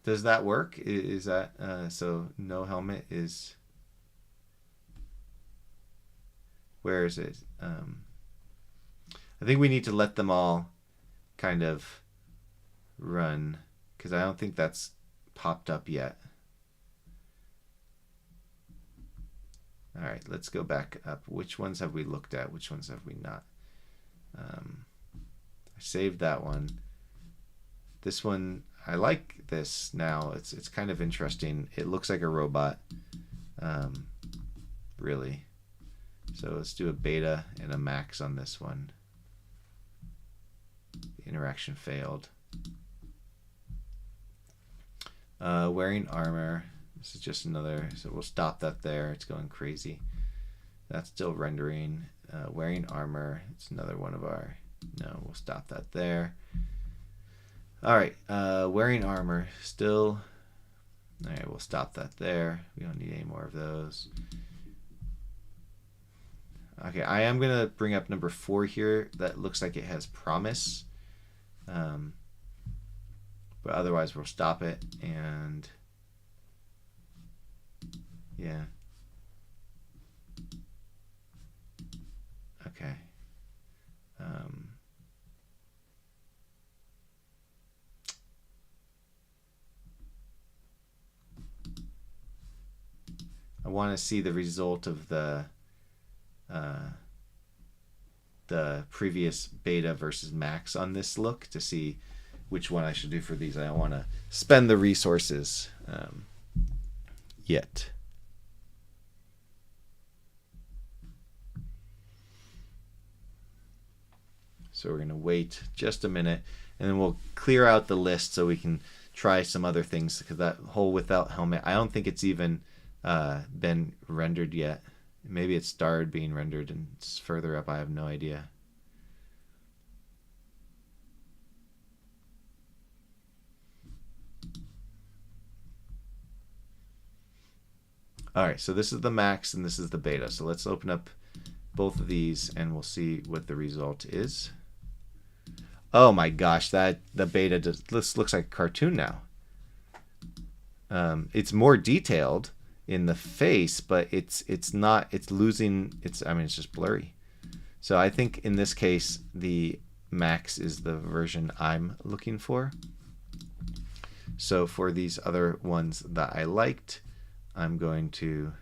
Does that work? Is that so? No helmet is. Where is it? I think we need to let them all kind of run, because I don't think that's popped up yet. All right, let's go back up. Which ones have we looked at? Which ones have we not? I saved that one. This one, I like this now. It's kind of interesting. It looks like a robot, really. So let's do a beta and a max on this one. The interaction failed. Wearing armor. This is just another, so we'll stop that there. It's going crazy. That's still rendering. Wearing armor. It's another one of our, no, we'll stop that there. All right, wearing armor. Still, all right, we'll stop that there. We don't need any more of those. Okay, I am going to bring up number 4 here. That looks like it has promise. But otherwise, we'll stop it. And yeah. Okay. I want to see the result of the previous beta versus max on this look to see which one I should do for these. I don't want to spend the resources yet. So we're going to wait just a minute, and then we'll clear out the list so we can try some other things, because that whole without helmet, I don't think it's even been rendered yet. Maybe it started being rendered and it's further up. I have no idea. All right, so this is the max and this is the beta. So let's open up both of these and we'll see what the result is. Oh my gosh, the beta this looks like a cartoon now. It's more detailed in the face, but it's not, it's losing its, I mean, it's just blurry. So I think in this case the max is the version I'm looking for. So for these other ones that I liked, I'm going to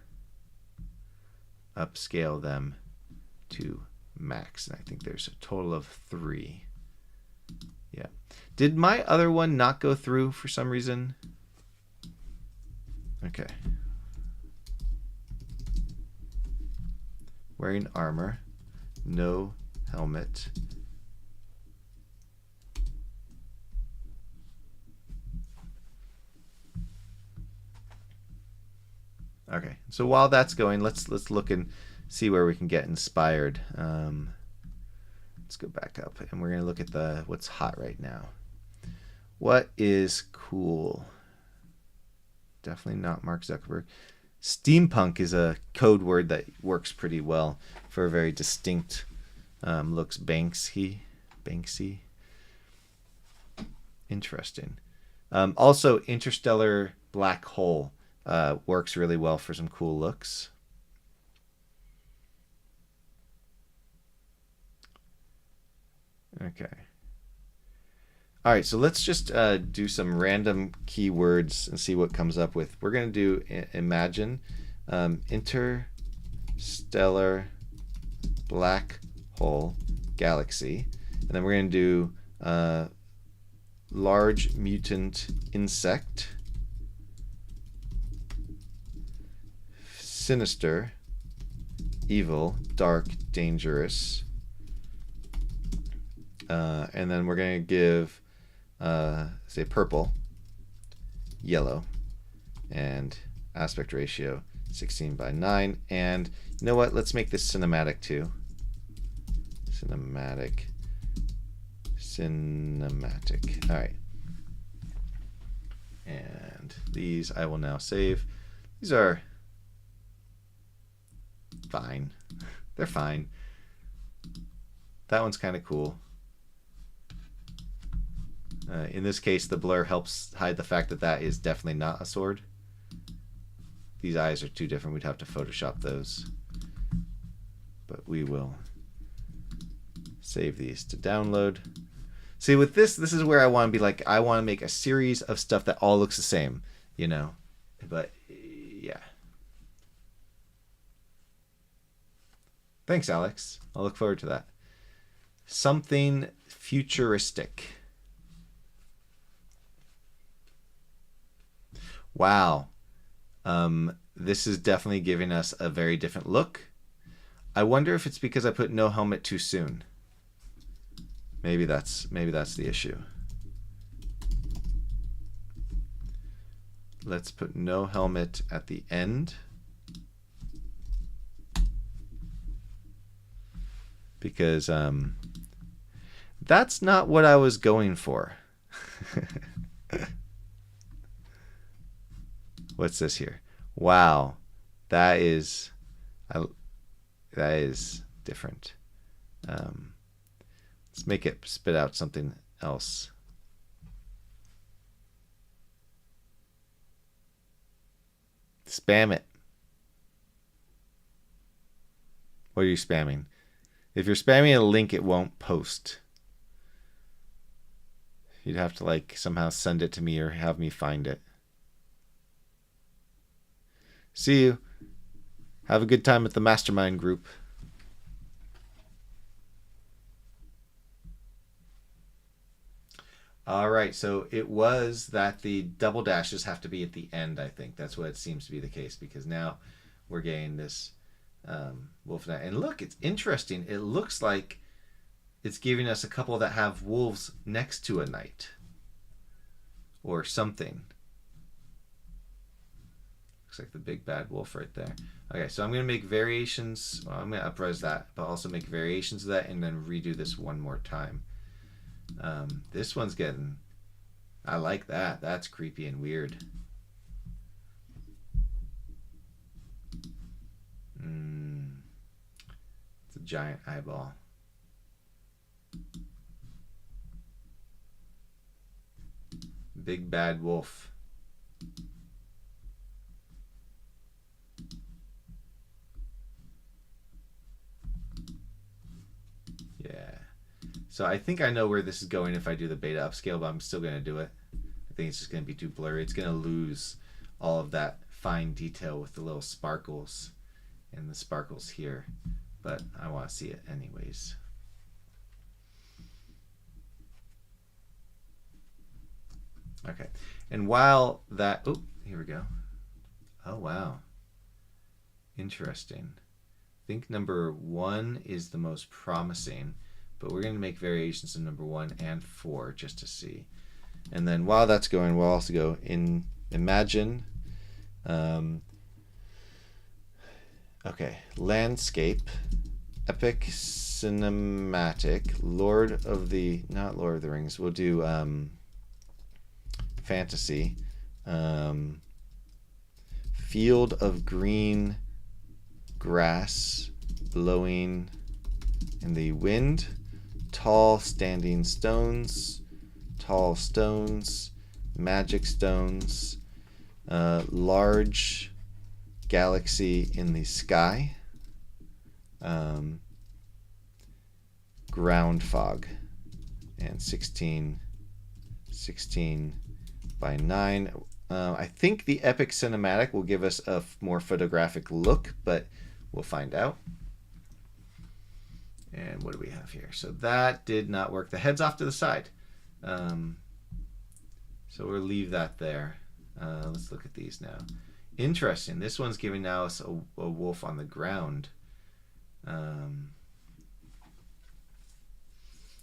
upscale them to max. And I think there's a total of 3. Yeah. Did my other one not go through for some reason? Okay. Wearing armor, no helmet. Okay, so while that's going, let's look and see where we can get inspired. Let's go back up, and we're gonna look at the what's hot right now. What is cool? Definitely not Mark Zuckerberg. Steampunk is a code word that works pretty well for a very distinct looks. Banksy. Interesting. Also, interstellar black hole works really well for some cool looks. Okay. All right, so let's just do some random keywords and see what comes up with. We're going to do imagine interstellar black hole galaxy. And then we're going to do large mutant insect, sinister, evil, dark, dangerous. And then we're going to give, say, purple, yellow, and aspect ratio 16:9. And you know what? Let's make this cinematic too. Cinematic. All right. And these I will now save. These are fine. They're fine. That one's kind of cool. In this case, the blur helps hide the fact that that is definitely not a sword. These eyes are too different. We'd have to Photoshop those. But we will save these to download. See, with this is where I want to be like, I want to make a series of stuff that all looks the same, you know? But, yeah. Thanks, Alex. I'll look forward to that. Something futuristic. Wow. This is definitely giving us a very different look. I wonder if it's because I put no helmet too soon. Maybe that's the issue. Let's put no helmet at the end. Because that's not what I was going for. What's this here? Wow, that is different. Let's make it spit out something else. Spam it. What are you spamming? If you're spamming a link, it won't post. You'd have to like somehow send it to me or have me find it. See you. Have a good time at the mastermind group. All right, so it was that the double dashes have to be at the end, I think. That's what it seems to be the case, because now we're getting this wolf knight. And look, it's interesting. It looks like it's giving us a couple that have wolves next to a knight or something. Looks like the big bad wolf right there. Okay, so I'm going to make variations. Well, I'm going to upres that, but also make variations of that and then redo this one more time. This one's getting... I like that. That's creepy and weird. It's a giant eyeball. Big bad wolf. Yeah. So I think I know where this is going if I do the beta upscale, but I'm still going to do it. I think it's just going to be too blurry. It's going to lose all of that fine detail with the little sparkles and the sparkles here. But I want to see it anyways. Okay, and while that, oh, here we go. Oh, wow. Interesting. I think number 1 is the most promising, but we're going to make variations of number 1 and 4 just to see. And then while that's going, we'll also go in imagine. Okay, landscape, epic cinematic, not Lord of the Rings. We'll do fantasy, field of green grass blowing in the wind, tall standing stones, tall stones, magic stones, large galaxy in the sky, ground fog, and 16 by 9. I think the epic cinematic will give us a more photographic look, but we'll find out. And what do we have here? So that did not work. The head's off to the side. So we'll leave that there. Let's look at these now. Interesting. This one's giving now us a wolf on the ground.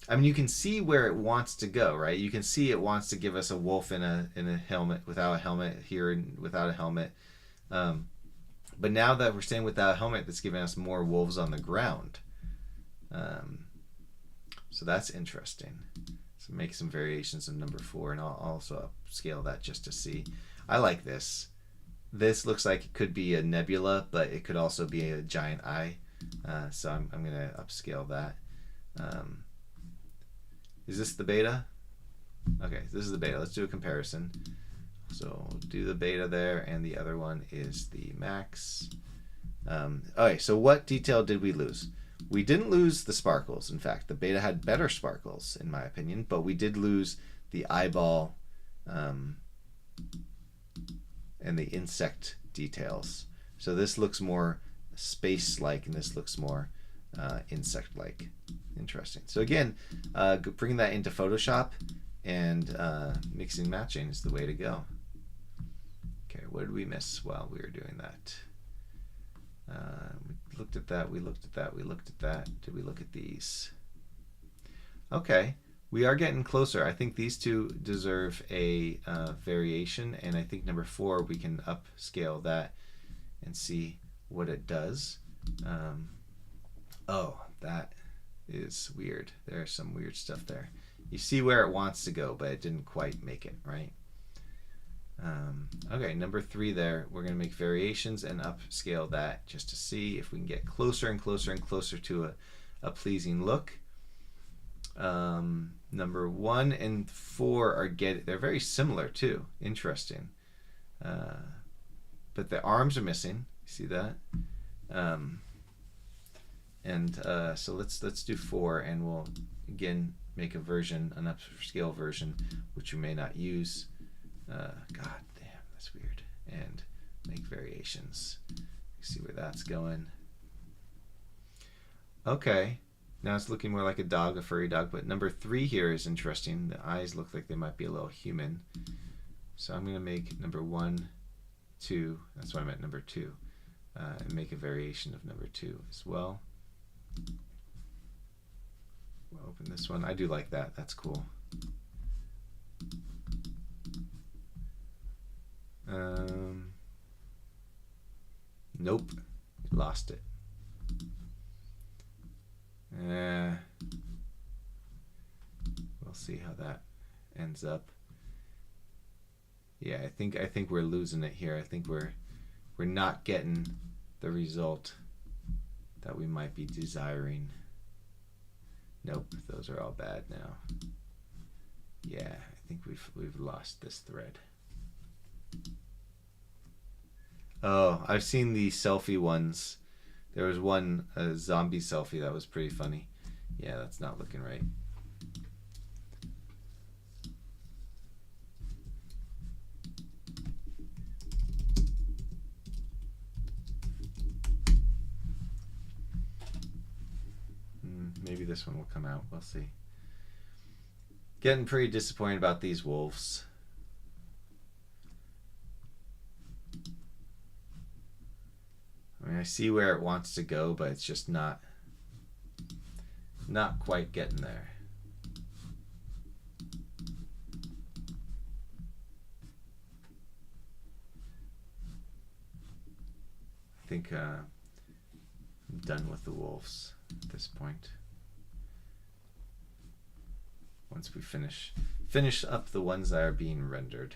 I mean, you can see where it wants to go, right? You can see it wants to give us a wolf in a helmet, without a helmet, here and without a helmet. But now that we're staying without a helmet, that's giving us more wolves on the ground. So that's interesting. So make some variations of number 4, and I'll also upscale that just to see. I like this. This looks like it could be a nebula, but it could also be a giant eye. So I'm going to upscale that. Is this the beta? Okay, this is the beta. Let's do a comparison. So we'll do the beta there, and the other one is the max. Okay, so what detail did we lose? We didn't lose the sparkles. In fact, the beta had better sparkles, in my opinion, but we did lose the eyeball and the insect details. So this looks more space-like, and this looks more insect-like. Interesting. So again, bringing that into Photoshop and mixing and matching is the way to go. Okay, what did we miss while we were doing that? We looked at that, we looked at that, we looked at that. Did we look at these? Okay, we are getting closer. I think these two deserve a variation, and I think number 4, we can upscale that and see what it does. Oh, that is weird. There's some weird stuff there. You see where it wants to go, but it didn't quite make it, right? Okay, number 3 there, we're going to make variations and upscale that just to see if we can get closer and closer and closer to a pleasing look. Number 1 and 4 are they're very similar too. Interesting. But the arms are missing. You see that? So let's do 4, and we'll again make a version, an upscale version, which we may not use. God damn, that's weird. And make variations. See where that's going. Okay, now it's looking more like a dog, a furry dog. But number 3 here is interesting. The eyes look like they might be a little human. So I'm going to make number 1, 2. That's why I meant number 2, and make a variation of number 2 as well. We'll open this one. I do like that. That's cool. Nope. Lost it. We'll see how that ends up. Yeah, I think we're losing it here. I think we're not getting the result that we might be desiring. Nope, those are all bad now. Yeah, I think we've lost this thread. Oh, I've seen the selfie ones. There was one, a zombie selfie, that was pretty funny. Yeah, that's not looking right. maybe this one will come out. We'll see. Getting pretty disappointed about these wolves. I mean, I see where it wants to go, but it's just not quite getting there. I think I'm done with the wolves at this point. Once we finish up the ones that are being rendered.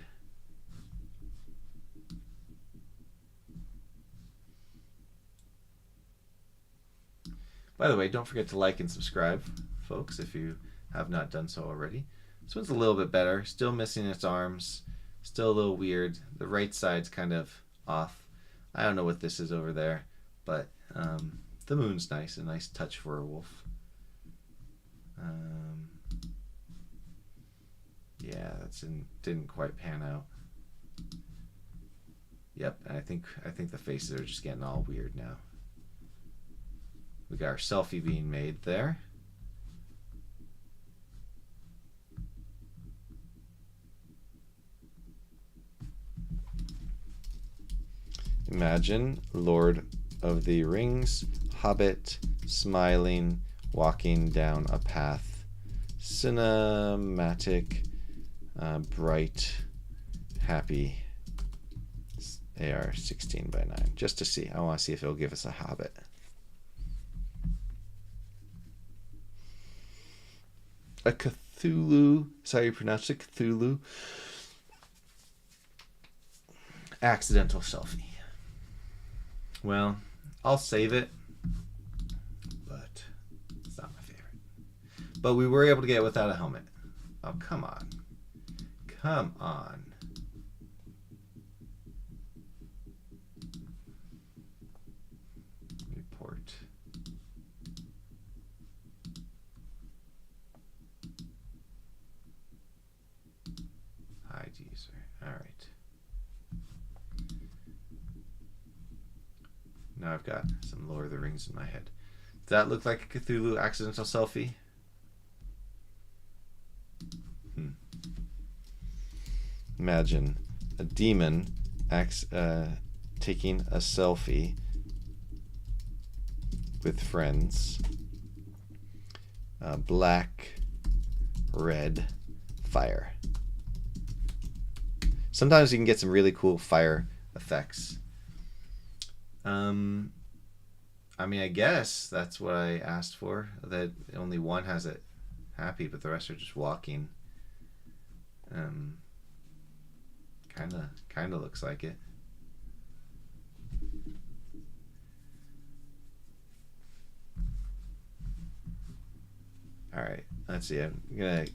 By the way, don't forget to like and subscribe, folks, if you have not done so already. This one's a little bit better. Still missing its arms. Still a little weird. The right side's kind of off. I don't know what this is over there, but the moon's nice. A nice touch for a wolf. Yeah, didn't quite pan out. Yep, and I think the faces are just getting all weird now. We got our selfie being made there. Imagine Lord of the Rings, Hobbit, smiling, walking down a path. Cinematic, bright, happy. AR 16:9. Just to see. I want to see if it'll give us a Hobbit. A Cthulhu, sorry you pronounce it, Cthulhu. Accidental selfie. Well, I'll save it, but it's not my favorite. But we were able to get it without a helmet. Oh, come on. Come on. Report. Hide user. All right. Now I've got some Lord of the Rings in my head. Does that look like a Cthulhu accidental selfie? Imagine a demon taking a selfie with friends. Black, red, fire. Sometimes you can get some really cool fire effects. I mean, I guess that's what I asked for. That only one has it happy, but the rest are just walking. Kinda looks like it. All right, let's see. I'm gonna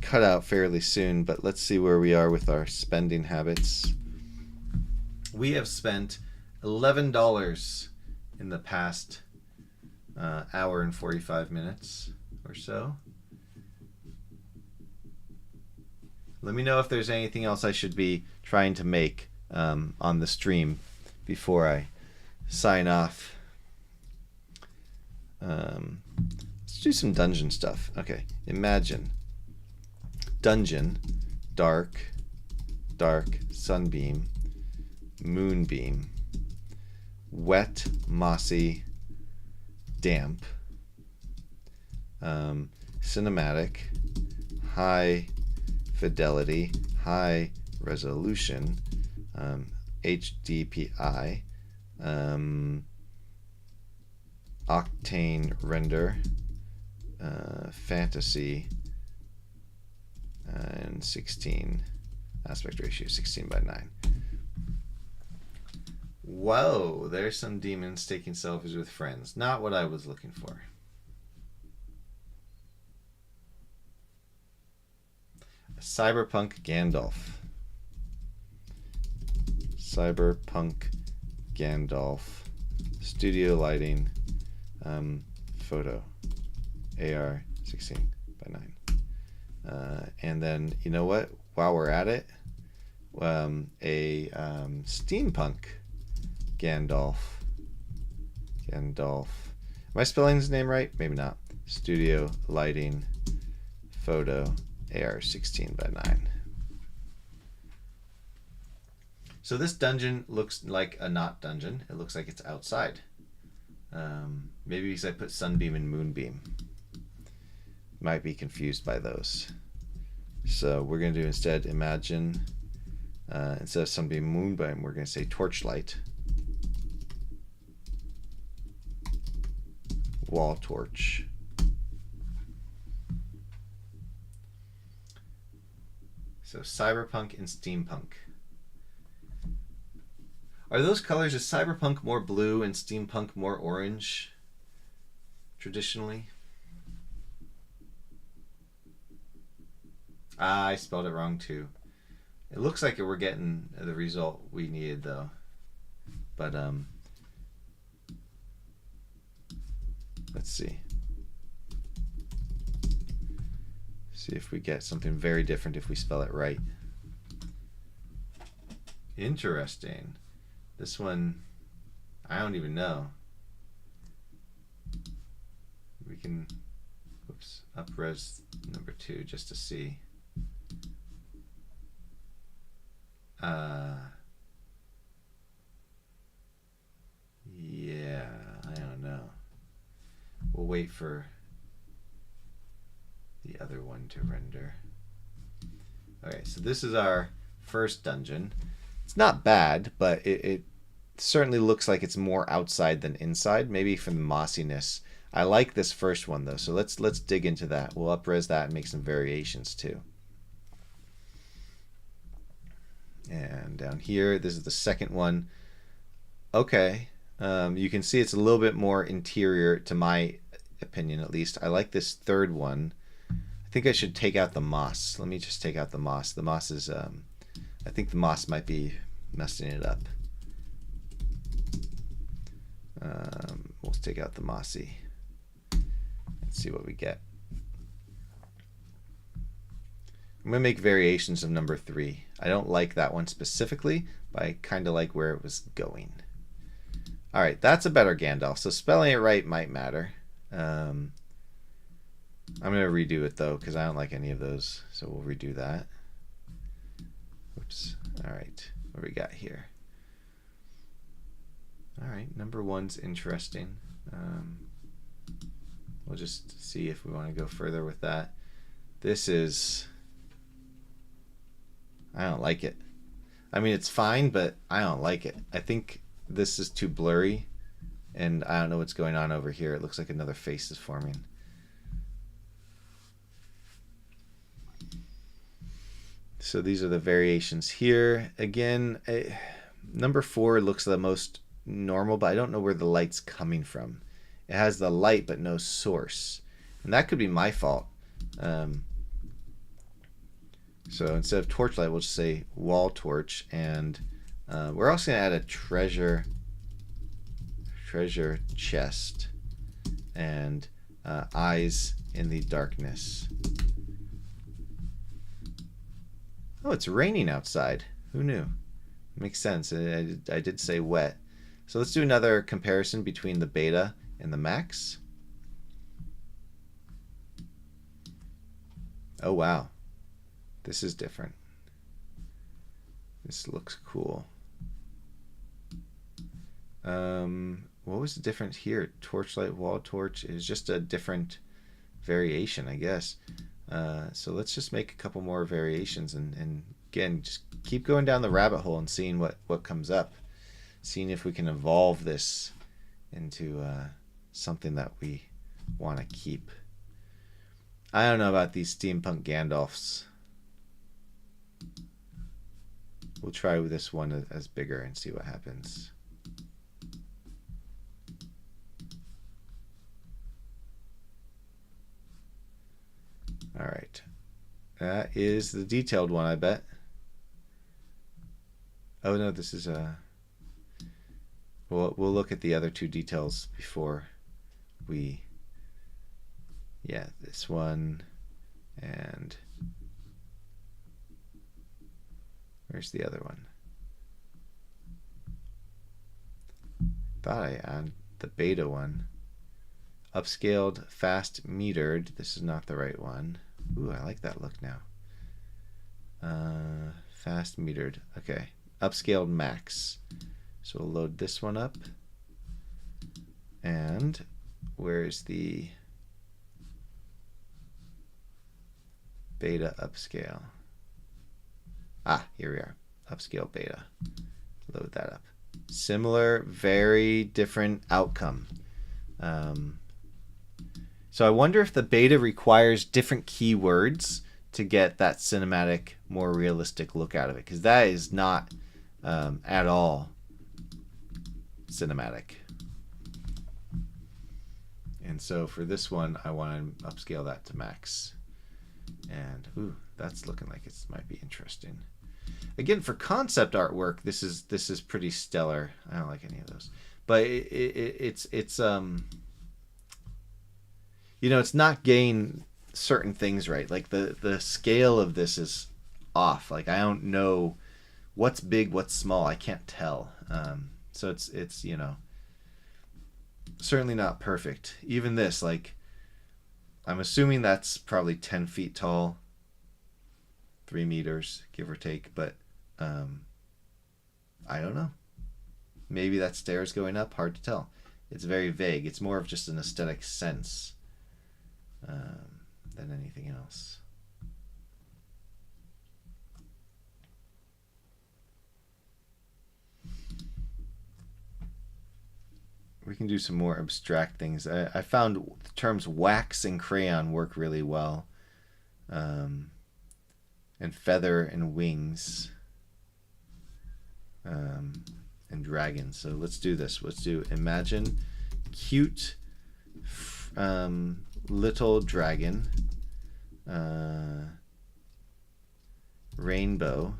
cut out fairly soon, but let's see where we are with our spending habits. We have spent $11 in the past hour and 45 minutes or so. Let me know if there's anything else I should be trying to make on the stream before I sign off. Let's do some dungeon stuff. Okay, imagine dungeon, dark, sunbeam, moonbeam, wet, mossy, damp, cinematic, high fidelity, high resolution, HDPI, octane render, fantasy, and 16 aspect ratio, 16:9. Whoa, there's some demons taking selfies with friends. Not what I was looking for. Cyberpunk Gandalf. Cyberpunk Gandalf. Studio lighting. Photo. AR 16:9. And then, you know what? While we're at it, a steampunk Gandalf. Am I spelling his name right? Maybe not. Studio Lighting Photo AR 16 by 9. So this dungeon looks like a not dungeon. It looks like it's outside. Maybe because I put sunbeam and moonbeam. Might be confused by those. So we're going to do instead imagine, instead of sunbeam moonbeam, we're going to say torchlight. Wall torch. So cyberpunk and steampunk. Are those colors, is cyberpunk more blue and steampunk more orange traditionally? Ah, I spelled it wrong too. It looks like we're getting the result we needed though. But let's see. See if we get something very different if we spell it right. Interesting. This one, I don't even know. We can, whoops, up-res number 2 just to see. Yeah, I don't know. We'll wait for the other one to render. Okay, so this is our first dungeon. It's not bad, but it certainly looks like it's more outside than inside, maybe from the mossiness. I like this first one though, so let's dig into that. We'll up-res that and make some variations too. And down here, this is the second one. Okay, you can see it's a little bit more interior, to my opinion at least. I like this third one. I think I should take out the moss. Let me just take out the moss. The moss is, I think the moss might be messing it up. We'll take out the mossy. Let's see what we get. I'm going to make variations of number 3. I don't like that one specifically, but I kind of like where it was going. All right, that's a better Gandalf. So spelling it right might matter. I'm going to redo it though, because I don't like any of those. So we'll redo that. Oops. All right, what do we got here? All right, number 1's interesting. We'll just see if we want to go further with that. This is, I don't like it. I mean, it's fine, but I don't like it. I think this is too blurry, and I don't know what's going on over here. It looks like another face is forming. So these are the variations here. Again, number 4 looks the most normal, but I don't know where the light's coming from. It has the light, but no source. And that could be my fault. So instead of torchlight, we'll just say wall torch. And we're also going to add a treasure chest and eyes in the darkness. Oh, it's raining outside. Who knew? Makes sense. I did say wet. So let's do another comparison between the beta and the max. Oh, wow. This is different. This looks cool. What was the difference here? Torchlight, wall torch is just a different variation, I guess. So let's just make a couple more variations and again, just keep going down the rabbit hole and seeing what comes up. Seeing if we can evolve this into something that we want to keep. I don't know about these steampunk Gandalfs. We'll try with this one as bigger and see what happens. All right. That is the detailed one, I bet. Oh no, this is a... We'll look at the other 2 details before we... Yeah, this one and... Where's the other one? Thought I had the beta one. Upscaled, fast metered. This is not the right one. Ooh, I like that look now. Fast metered. Okay. Upscaled max. So we'll load this one up. And where's the beta upscale? Ah, here we are. Upscale beta. Load that up. Similar, very different outcome. So I wonder if the beta requires different keywords to get that cinematic, more realistic look out of it, because that is not at all cinematic. And so for this one, I want to upscale that to max. And ooh, that's looking like it might be interesting. Again, for concept artwork, this is pretty stellar. I don't like any of those, but it's you know, it's not getting certain things right. Like the scale of this is off. Like I don't know what's big, what's small. I can't tell. So it's you know, certainly not perfect. Even this, like, I'm assuming that's probably 10 feet tall, 3 meters, give or take, but I don't know. Maybe that stairs going up, hard to tell. It's very vague. It's more of just an aesthetic sense than anything else. We can do some more abstract things. I found the terms wax and crayon work really well. And feather and wings. And dragons. So let's do this. Let's do imagine cute little dragon. Rainbow.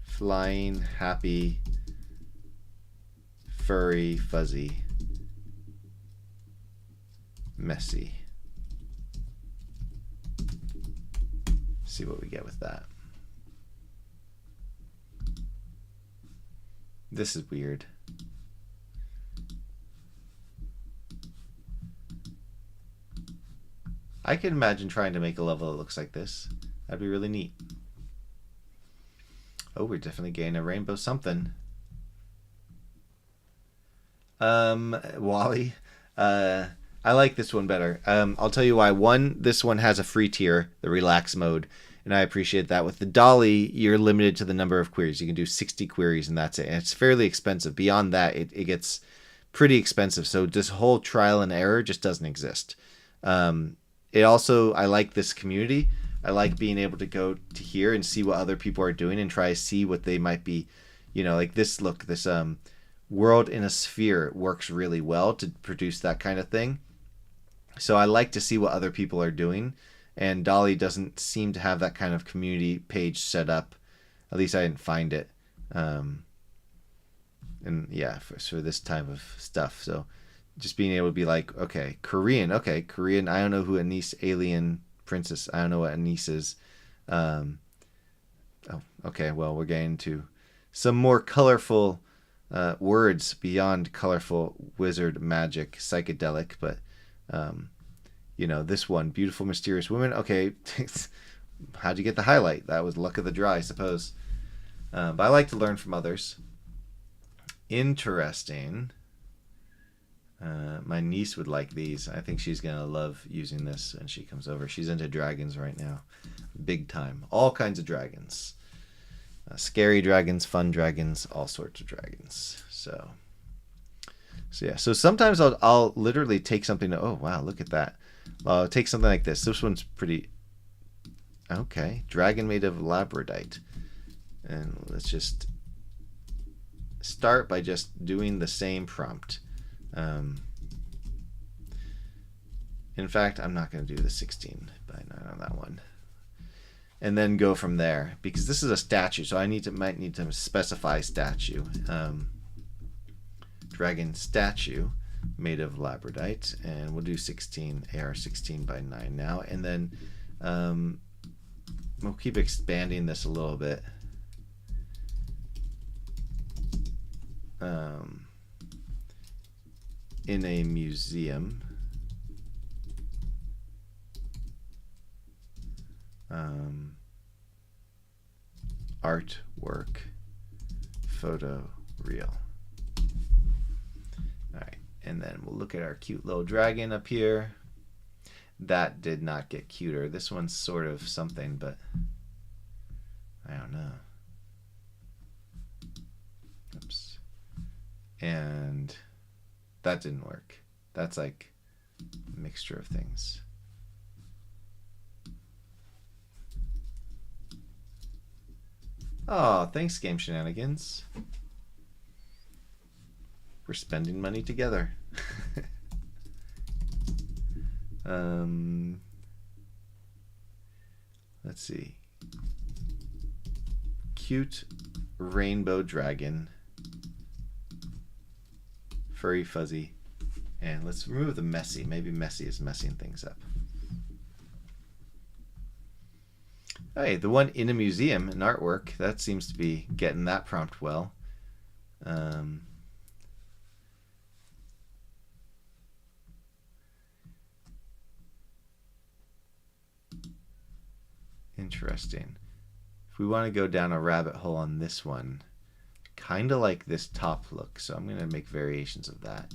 Flying, happy, furry, fuzzy, messy. See what we get with that. This is weird. I could imagine trying to make a level that looks like this. That'd be really neat. Oh, we're definitely getting a rainbow something. Wally. I like this one better. I'll tell you why. One, this one has a free tier, the relax mode, and I appreciate that. With the dolly, you're limited to the number of queries. You can do 60 queries, and that's it. And it's fairly expensive. Beyond that, it gets pretty expensive. So this whole trial and error just doesn't exist. It also, I like this community. I like being able to go to here and see what other people are doing and try to see what they might be, you know, like this, look, this world in a sphere works really well to produce that kind of thing. So I like to see what other people are doing, and Dolly doesn't seem to have that kind of community page set up. At least I didn't find it. And yeah, for this type of stuff. So just being able to be like, okay, Korean, I don't know who Anise Alien Princess, I don't know what Anise is. Oh, okay, well, we're getting to some more colorful words beyond colorful wizard magic psychedelic, but you know, this one, beautiful mysterious woman. Okay, how'd you get the highlight? That was luck of the draw, I suppose. But I like to learn from others. Interesting. My niece would like these. I think she's gonna love using this when she comes over. She's into dragons right now, big time. All kinds of dragons, scary dragons, fun dragons, all sorts of dragons. So yeah. So sometimes I'll literally take something. Oh wow, look at that. I'll take something like this. This one's pretty. Okay, dragon made of labradorite, and let's just start by just doing the same prompt. In fact, I'm not going to do the 16 by 9 on that one. And then go from there, because this is a statue, so I might need to specify statue. Dragon statue made of labradorite, and we'll do 16 AR 16 by 9 now, and then we'll keep expanding this a little bit. in a museum. Artwork, photo, reel. All right, and then we'll look at our cute little dragon up here. That did not get cuter. This one's sort of something, but I don't know. Oops. And that didn't work. That's like a mixture of things. Oh, thanks, Game Shenanigans. We're spending money together. Let's see. Cute rainbow dragon. Furry, fuzzy. And let's remove the messy. Maybe messy is messing things up. Hey, the one in a museum, an artwork, that seems to be getting that prompt well. Interesting. If we want to go down a rabbit hole on this one, kind of like this top look, so I'm going to make variations of that.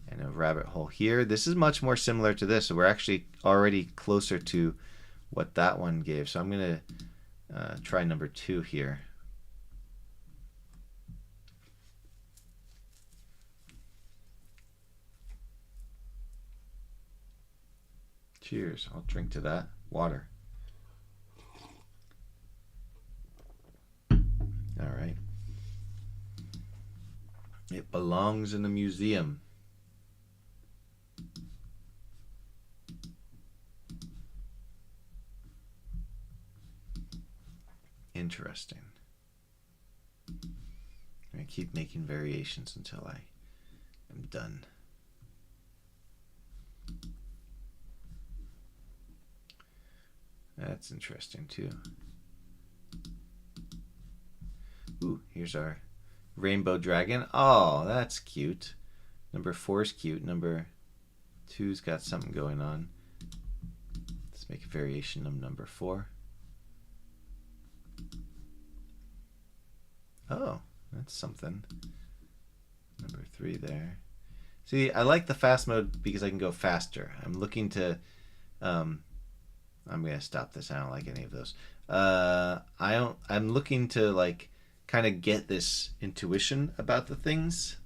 And a rabbit hole here. This is much more similar to this, so we're actually already closer to what that one gave. So I'm going to try number 2 here. Cheers. I'll drink to that. Water. All right. It belongs in a museum. Interesting. I'm going to keep making variations until I am done. That's interesting too. Ooh, here's our rainbow dragon. Oh, that's cute. Number 4 is cute. Number 2's got something going on. Let's make a variation of number 4. Oh, that's something. Number 3 there. See, I like the fast mode because I can go faster. I'm looking to I'm gonna stop this. I don't like any of those. I'm looking to like kind of get this intuition about the things.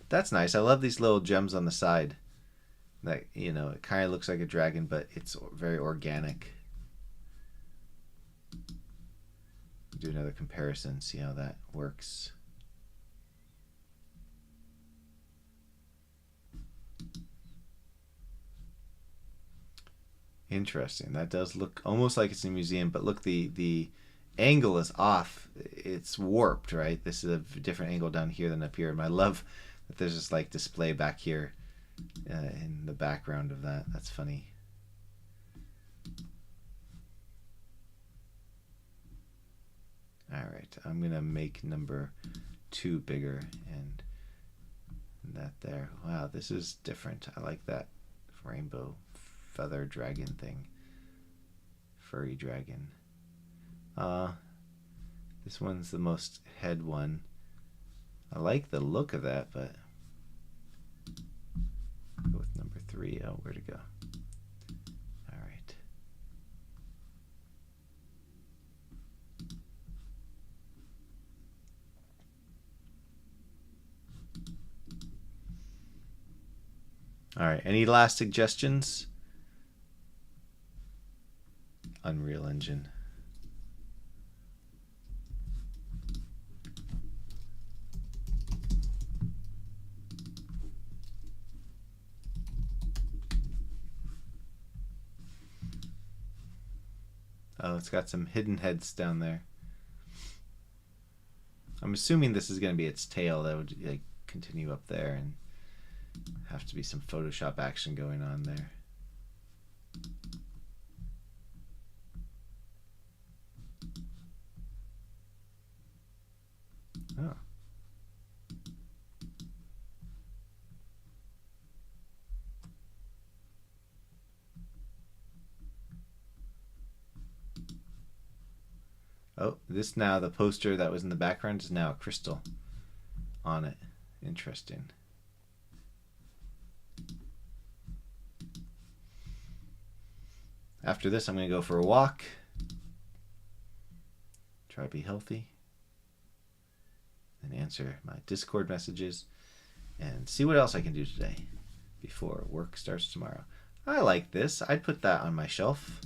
That's nice. I love these little gems on the side. That, you know, it kind of looks like a dragon, but it's very organic. Do another comparison, see how that works. Interesting. That does look almost like it's in a museum, but look, the angle is off. It's warped, right? This is a different angle down here than up here. And I love that there's this like display back here in the background of that. That's funny. All right, I'm gonna make number 2 bigger and that there. Wow, this is different. I like that rainbow feather dragon thing. Furry dragon. This one's the most head one. I like the look of that, but go with number 3. Oh, where to go? All right. All right. Any last suggestions? Unreal Engine. Oh, it's got some hidden heads down there. I'm assuming this is going to be its tail that would like continue up there and have to be some Photoshop action going on there. Oh, Oh, this now, the poster that was in the background is now a crystal on it. Interesting. After this, I'm going to go for a walk. Try to be healthy. And answer my Discord messages. And see what else I can do today before work starts tomorrow. I like this. I'd put that on my shelf.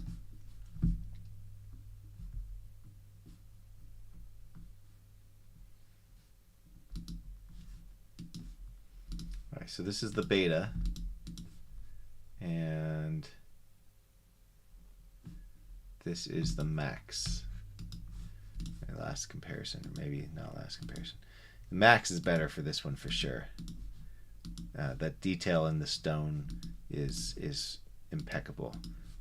Alright, so this is the beta. And this is the max. My last comparison, or maybe not last comparison. The max is better for this one for sure. That detail in the stone is impeccable.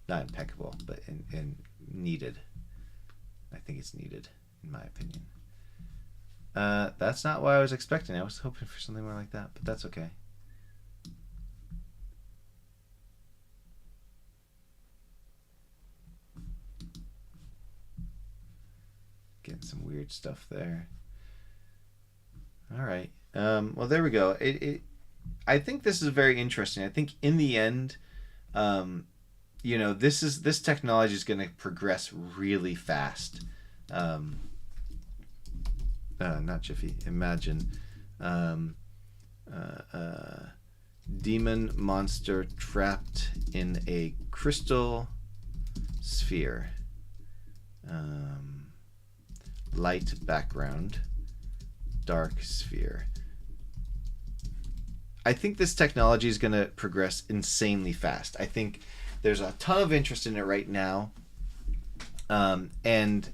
Not impeccable, but in needed. I think it's needed, in my opinion. That's not what I was expecting. I was hoping for something more like that, but that's okay. Getting some weird stuff there. All right. Well, there we go. I think this is very interesting. I think in the end, you know, this technology is going to progress really fast. Not Jiffy. Imagine demon monster trapped in a crystal sphere. Light background, dark sphere. I think this technology is going to progress insanely fast. I think there's a ton of interest in it right now, and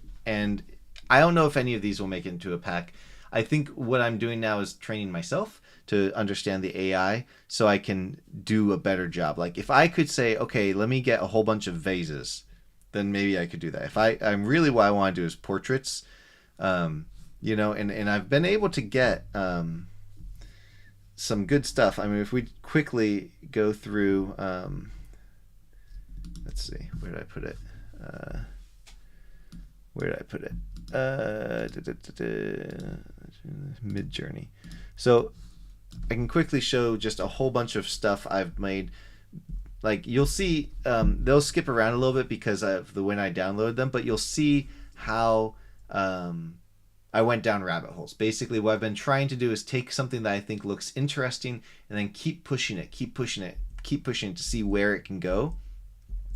I don't know if any of these will make it into a pack. I think what I'm doing now is training myself to understand the AI so I can do a better job. Like if I could say, okay, let me get a whole bunch of vases, then maybe I could do that. If I'm really what I want to do is portraits. You know, and I've been able to get some good stuff. I mean, if we quickly go through, let's see, where did I put it? MidJourney. So I can quickly show just a whole bunch of stuff I've made. Like you'll see, they'll skip around a little bit because of when I download them, but you'll see how I went down rabbit holes. Basically, what I've been trying to do is take something that I think looks interesting and then keep pushing it to see where it can go.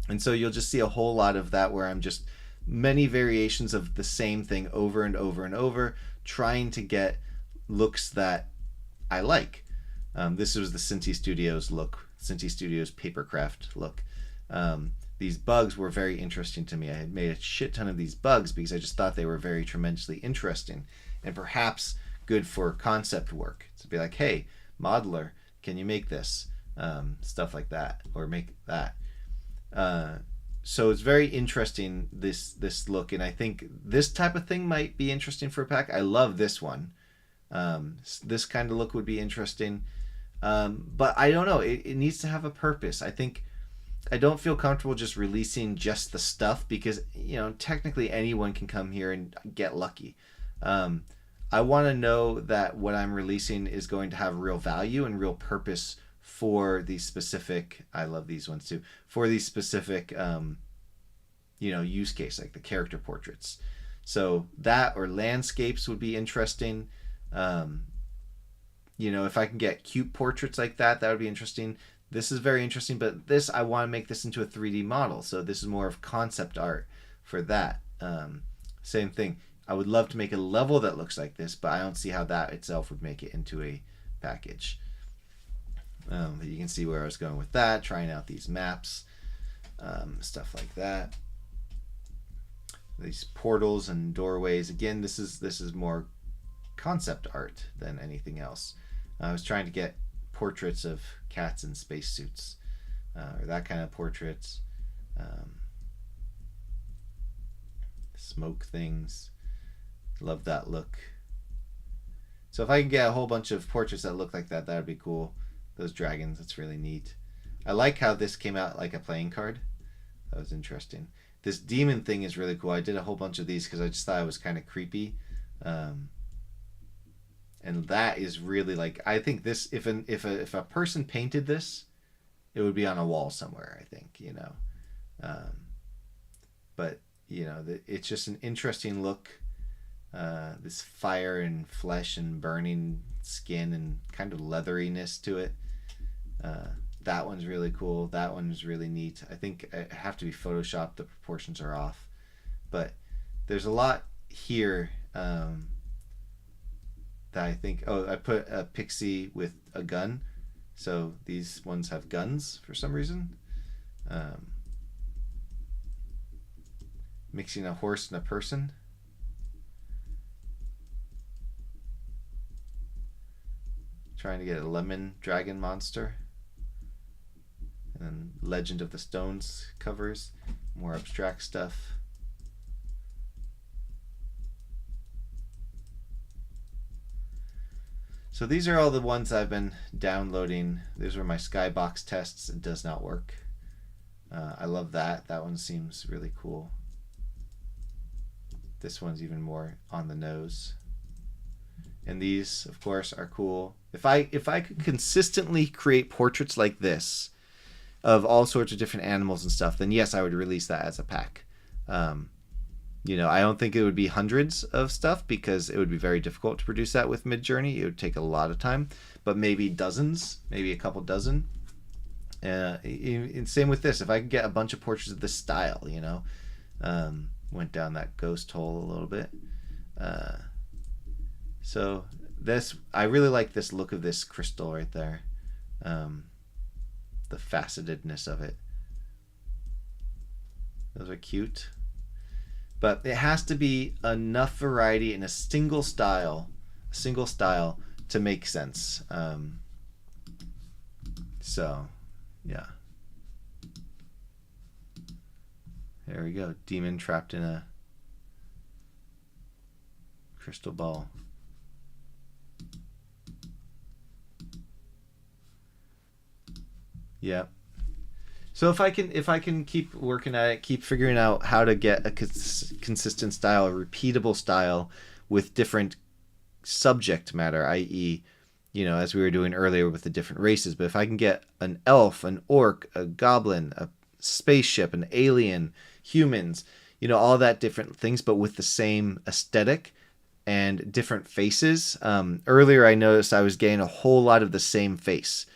And so you'll just see a whole lot of that where I'm just many variations of the same thing over and over and over, trying to get looks that I like. This was the Cinti Studios look, Cinti Studios Papercraft look. These bugs were very interesting to me. I had made a shit ton of these bugs because I just thought they were very tremendously interesting and perhaps good for concept work. To be like, hey, modeler, can you make this? Stuff like that, or make that. So it's very interesting, this look, and I think this type of thing might be interesting for a pack. I love this one. This kind of look would be interesting. But I don't know. It needs to have a purpose. I don't feel comfortable just releasing just the stuff because, you know, technically anyone can come here and get lucky. I want to know that what I'm releasing is going to have real value and real purpose for these specific, I love these ones too, for these specific, you know, use case, like the character portraits. So that or landscapes would be interesting. You know, if I can get cute portraits like that, that would be interesting. This is very interesting, but this, I want to make this into a 3D model. So this is more of concept art for that. Same thing. I would love to make a level that looks like this, but I don't see how that itself would make it into a package. But you can see where I was going with that, trying out these maps, stuff like that. These portals and doorways. Again, this is more concept art than anything else. I was trying to get portraits of cats in spacesuits, or that kind of portraits. Smoke things. Love that look. So if I can get a whole bunch of portraits that look like that, that would be cool. Those dragons, that's really neat. I like how this came out like a playing card. That was interesting. this demon thing is really cool. I did a whole bunch of these because I just thought it was kind of creepy. And that is really like, I think this, if a person painted this, it would be on a wall somewhere, I think, you know. But, you know, it's just an interesting look. This fire and flesh and burning skin and kind of leatheriness to it. That one's really cool. That one's really neat. I think I have to be photoshopped. The proportions are off. But there's a lot here that I think... Oh, I put a pixie with a gun. So these ones have guns for some reason. Mixing a horse and a person. Trying to get a lemon dragon monster. And then Legend of the Stones covers. More abstract stuff. So these are all the ones I've been downloading. These were my Skybox tests. It does not work. I love that. That one seems really cool. This one's even more on the nose. And these, of course, are cool. If I could consistently create portraits like this of all sorts of different animals and stuff, then yes, I would release that as a pack. You know, I don't think it would be hundreds of stuff because it would be very difficult to produce that with MidJourney. It would take a lot of time, but maybe dozens, maybe a couple dozen. And same with this. If I could get a bunch of portraits of this style, you know, went down that ghost hole a little bit. So this, I really like this look of this crystal right there. The facetedness of it. Those are cute. But it has to be enough variety in a single style to make sense. So, yeah. There we go. Demon trapped in a crystal ball. Yeah. So if I can keep working at it, keep figuring out how to get a consistent style, a repeatable style with different subject matter, i.e., you know, as we were doing earlier with the different races. But if I can get an elf, an orc, a goblin, a spaceship, an alien, humans, you know, all that different things, but with the same aesthetic and different faces. Earlier I noticed I was getting a whole lot of the same face.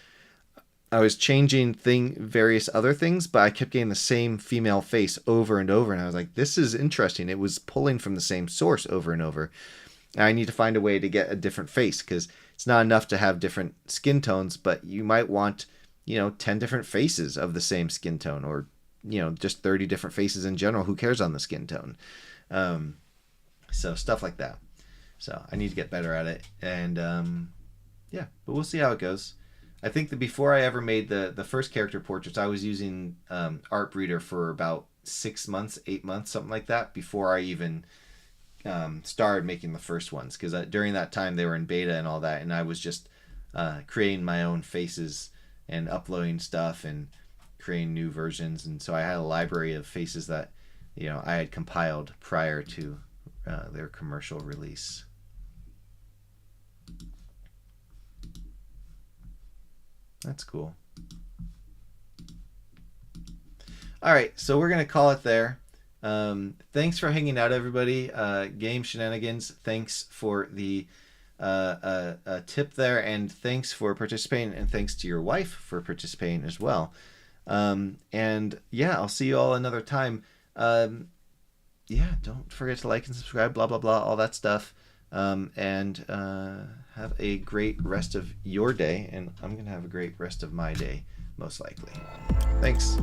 I was changing various other things, but I kept getting the same female face over and over, and I was like, this is interesting. It was pulling from the same source over and over. And I need to find a way to get a different face, because it's not enough to have different skin tones, but you might want, you know, 10 different faces of the same skin tone, or, you know, just 30 different faces in general. Who cares on the skin tone? So stuff like that. So I need to get better at it, and yeah, but we'll see how it goes. I think that before I ever made the first character portraits, I was using Artbreeder for about 6 months, 8 months, something like that, before I even started making the first ones. Because during that time, they were in beta and all that, and I was just creating my own faces and uploading stuff and creating new versions. And so I had a library of faces that, you know, I had compiled prior to their commercial release. That's cool. All right, so we're going to call it there. Thanks for hanging out, everybody. Game Shenanigans, thanks for the tip there, and thanks for participating, and thanks to your wife for participating as well. And yeah, I'll see you all another time. Yeah, don't forget to like and subscribe, blah, blah, blah, all that stuff. And have a great rest of your day, and I'm gonna have a great rest of my day, most likely. Thanks.